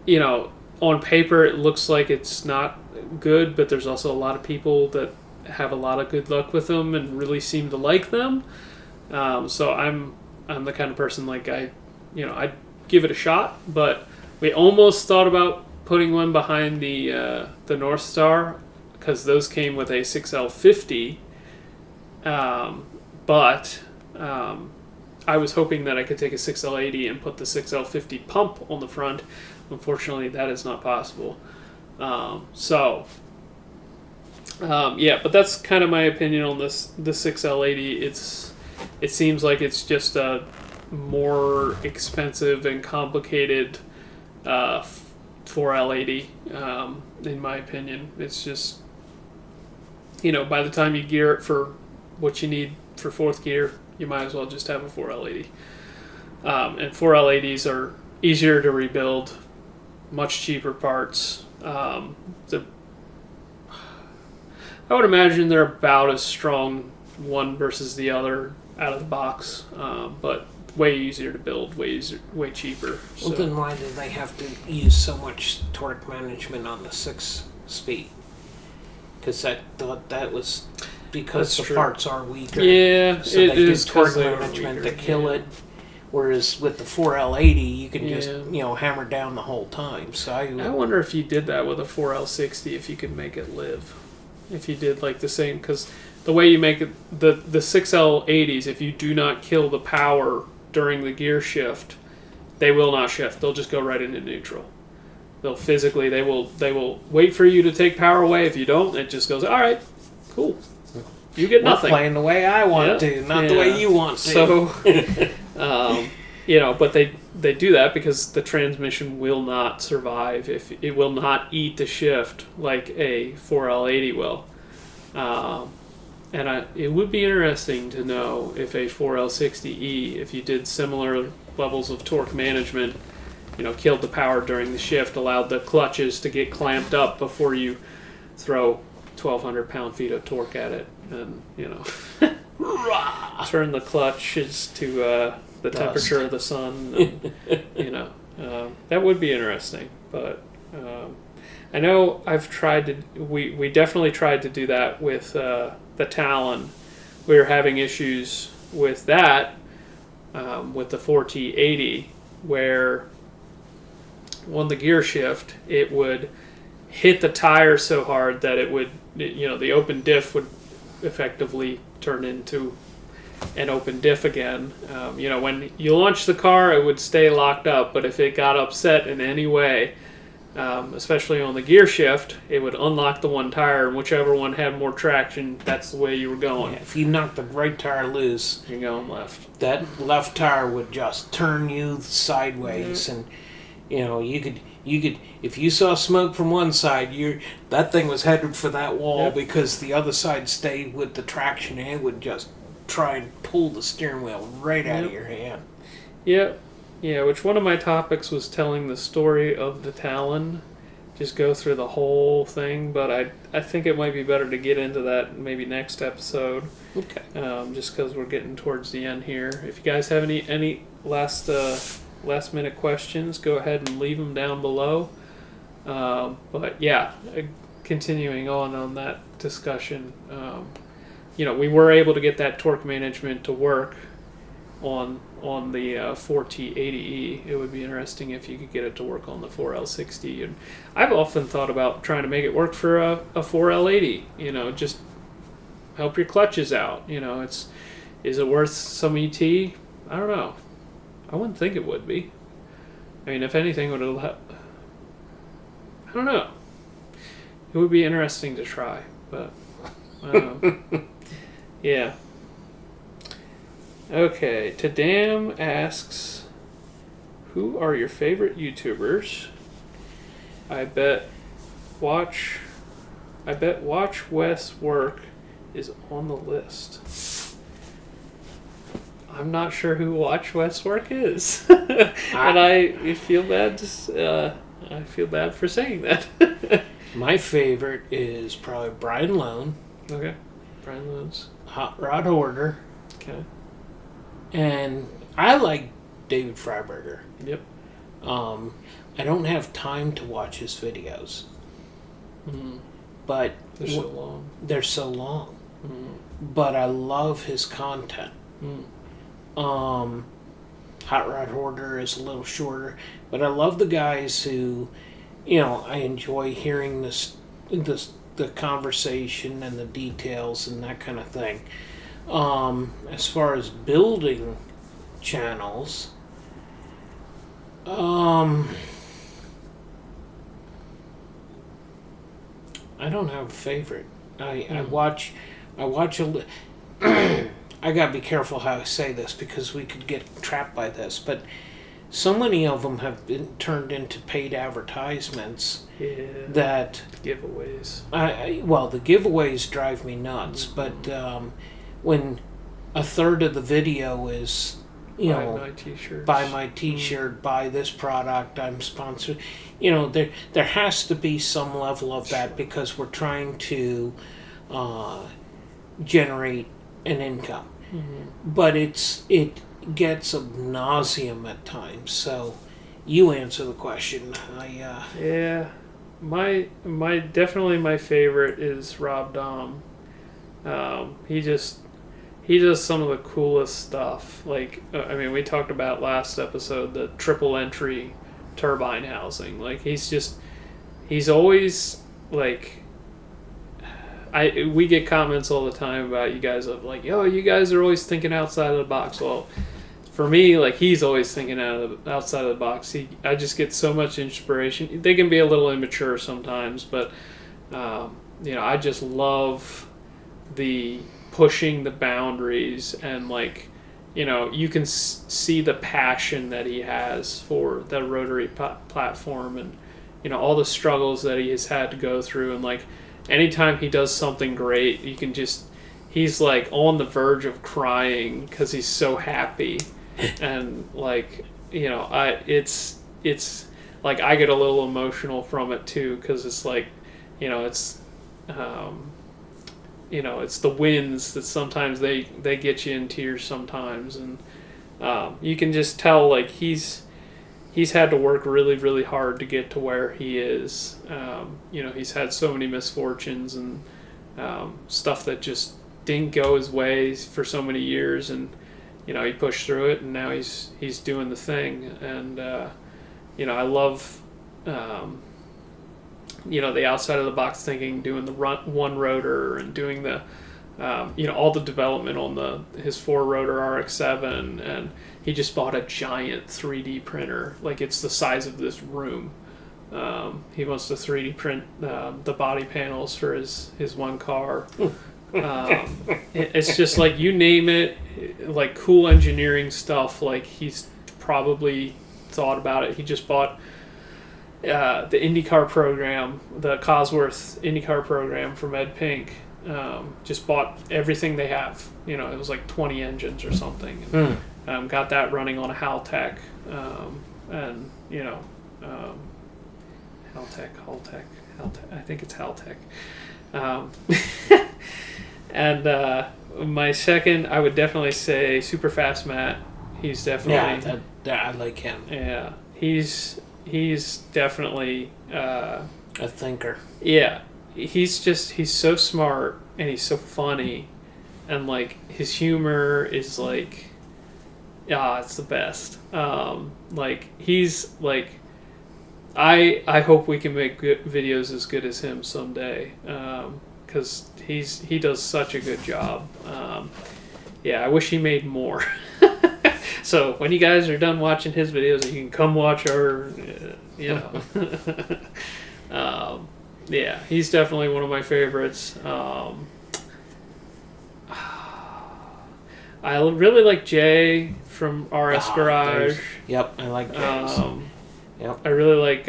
on paper it looks like it's not good, but there's also a lot of people that have a lot of good luck with them and really seem to like them. So I'm the kind of person I'd give it a shot, but we almost thought about putting one behind the North Star because those came with a 6L50, but I was hoping that I could take a 6L80 and put the 6L50 pump on the front. Unfortunately, that is not possible. But that's kind of my opinion on the 6L80. It seems like it's just a more expensive and complicated 4L80, in my opinion. It's just, by the time you gear it for what you need for fourth gear, you might as well just have a 4L80. And 4L80s are easier to rebuild, much cheaper parts. I would imagine they're about as strong one versus the other out of the box, but way easier to build, way cheaper. Well, then why do they have to use so much torque management on the 6-speed? Because I thought that was because the parts are weaker. Yeah, so they do torque management to kill it. Whereas with the 4L80, you can just hammer down the whole time. So I wonder if you did that with a 4L60, if you could make it live. If you did the same, because the way you make it, the 6L80s, if you do not kill the power during the gear shift, they will not shift. They'll just go right into neutral. they'll physically they will wait for you to take power away. If you don't, it just goes, all right, cool. You get nothing. We're playing the way I want to, not the way you want to. So, but they do that because the transmission will not survive. If it will not eat the shift like a 4L80 will. And it would be interesting to know if a 4L60E, if you did similar levels of torque management, killed the power during the shift, allowed the clutches to get clamped up before you throw 1,200 pound-feet of torque at it, and turn the clutches to the temperature of the sun. And, that would be interesting. But I know I've tried to. We definitely tried to do that with the Talon. We were having issues with that with the 4T80, where on the gear shift it would hit the tire so hard that it would, the open diff would effectively turn into an open diff again. When you launch the car, it would stay locked up, but if it got upset in any way, especially on the gear shift, it would unlock the one tire, and whichever one had more traction, that's the way you were going. Yeah, if you knocked the right tire loose, you're going left. That left tire would just turn you sideways, and you could if you saw smoke from one side, that thing was headed for that wall, because the other side stayed with the traction, and it would just try and pull the steering wheel right out of your hand. Yep. Yeah, which one of my topics was telling the story of the Talon. Just go through the whole thing, but I think it might be better to get into that maybe next episode. Okay. Just because we're getting towards the end here. If you guys have any last minute questions, go ahead and leave them down below. But yeah, continuing on that discussion, we were able to get that torque management to work on the 4T80E. It would be interesting if you could get it to work on the 4L60. And I've often thought about trying to make it work for a 4L80. Just help your clutches out. Is it worth some ET? I don't know. I wouldn't think it would be. I mean, if anything, I don't know. It would be interesting to try, but yeah. Okay, Tadam asks, who are your favorite YouTubers? I bet Watch Wes work is on the list. I'm not sure who Watch Wes work is, and I feel bad. I feel bad for saying that. My favorite is probably Brian Lone. Okay, Brian Lone's Hot Rod Hoarder. Okay. And I like David Freiberger. Yep. I don't have time to watch his videos. Mm-hmm. But they're so long. They're so long. Mm-hmm. But I love his content. Mm. Hot Rod Hoarder is a little shorter, but I love the guys who, I enjoy hearing the conversation and the details and that kind of thing. As far as building channels, I don't have a favorite. I watch a I gotta be careful how I say this because we could get trapped by this, but so many of them have been turned into paid advertisements that giveaways. The giveaways drive me nuts, but when a third of the video is buy my t-shirt, buy my t-shirt, buy this product, I'm sponsored, there has to be some level of that because we're trying to generate an income. Mm-hmm. But it gets ad nauseum at times. So you answer the question. Yeah, my definitely my favorite is Rob Dahm. He does some of the coolest stuff. Like, we talked about last episode the triple entry turbine housing. Like, he's always like, we get comments all the time about you guys of like, yo, you guys are always thinking outside of the box. Well, for me, like, he's always thinking outside of the box. I just get so much inspiration. They can be a little immature sometimes, but I just love the pushing the boundaries, and like, you can see the passion that he has for the rotary platform, and all the struggles that he has had to go through, and like anytime he does something great, he's like on the verge of crying because he's so happy. And like, it's like I get a little emotional from it too, because it's like, it's it's the wins that sometimes they get you in tears sometimes, and you can just tell like he's had to work really, really hard to get to where he is. He's had so many misfortunes and stuff that just didn't go his way for so many years, and he pushed through it, and now he's doing the thing. And I love the outside of the box thinking, doing the one rotor, and doing the all the development on his 4-rotor RX-7, and he just bought a giant 3D printer, like it's the size of this room. He wants to 3D print the body panels for his one car. It's just like, you name it, like cool engineering stuff, like he's probably thought about it. He just bought the IndyCar program, the Cosworth IndyCar program from Ed Pink. Just bought everything they have. It was like 20 engines or something. And, got that running on a Haltech. And Haltech. I think it's Haltech. And my second, I would definitely say Superfast Matt. He's definitely... Yeah, I like him. Yeah, he's definitely... a thinker. Yeah, he's so smart, and he's so funny, and like his humor is like... it's the best. Like, he's like... I hope we can make good videos as good as him someday, because he does such a good job. I wish he made more. So when you guys are done watching his videos, you can come watch our, he's definitely one of my favorites. I really like Jay from RS Garage. Yep, I like Jay's. Yep. I really like,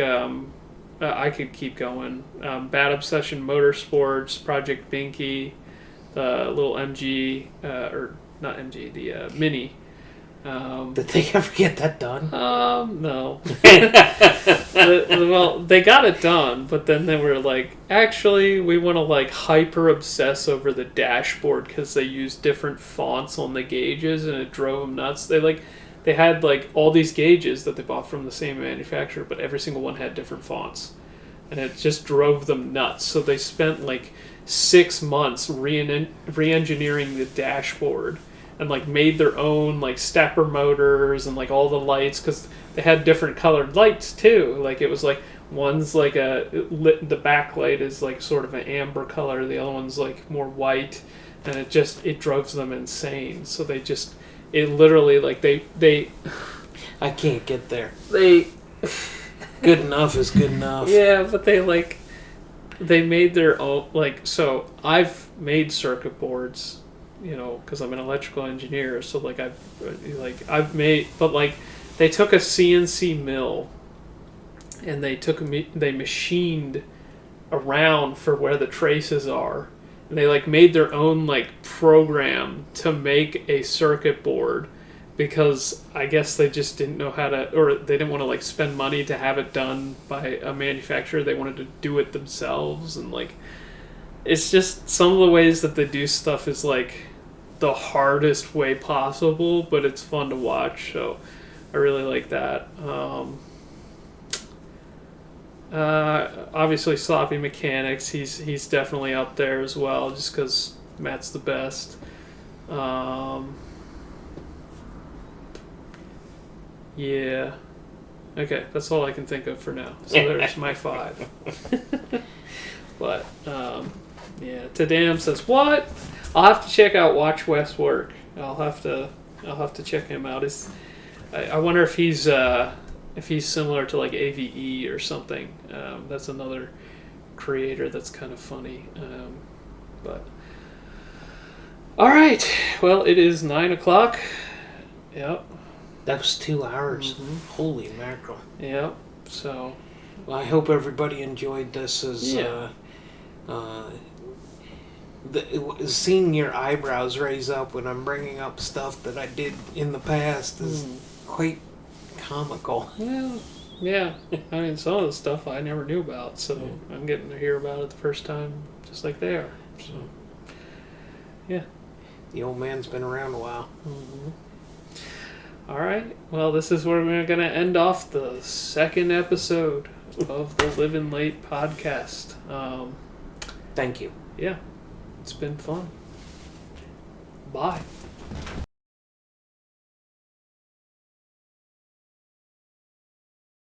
I could keep going. Bad Obsession Motorsports, Project Binky, the little MG, or not MG, the Mini. Did they ever get that done? No. Well, they got it done, but then they were like, actually, we want to like hyper obsess over the dashboard because they used different fonts on the gauges, and it drove them nuts. They had like all these gauges that they bought from the same manufacturer, but every single one had different fonts, and it just drove them nuts. So they spent like 6 months re-engineering the dashboard, and like made their own like stepper motors and like all the lights, because they had different colored lights too. Like, it was like, one's like the backlight is like sort of an amber color, the other one's like more white, and it drove them insane. So it literally, like, they I can't get there. Good enough is good enough. Yeah, but they made their own, like, so I've made circuit boards, because I'm an electrical engineer, so like I've made, but like they took a CNC mill, and they machined around for where the traces are. And they like made their own like program to make a circuit board, because I guess they just didn't know how to, or they didn't want to like spend money to have it done by a manufacturer. They wanted to do it themselves, and like, it's just some of the ways that they do stuff is like the hardest way possible, but it's fun to watch. So I really like that. Obviously Sloppy Mechanics, he's definitely up there as well, just because Matt's the best. Yeah. Okay, that's all I can think of for now. So there's my 5. But, Tadam says, what? I'll have to check out Watch West work. I'll have to I'll have to check him out. I wonder if he's similar to like AVE or something. That's another creator that's kind of funny. But all right, well, it is 9:00. Yep. That was 2 hours. Mm-hmm. Holy mackerel. Yep. So. Well, I hope everybody enjoyed this. Seeing your eyebrows raise up when I'm bringing up stuff that I did in the past is quite comical. Well, yeah. I mean, some of the stuff I never knew about, so I'm getting to hear about it the first time, just like they are. So, yeah. The old man's been around a while. Mm-hmm. All right. Well, this is where we're going to end off the second episode of the Living Late podcast. Thank you. Yeah. It's been fun. Bye.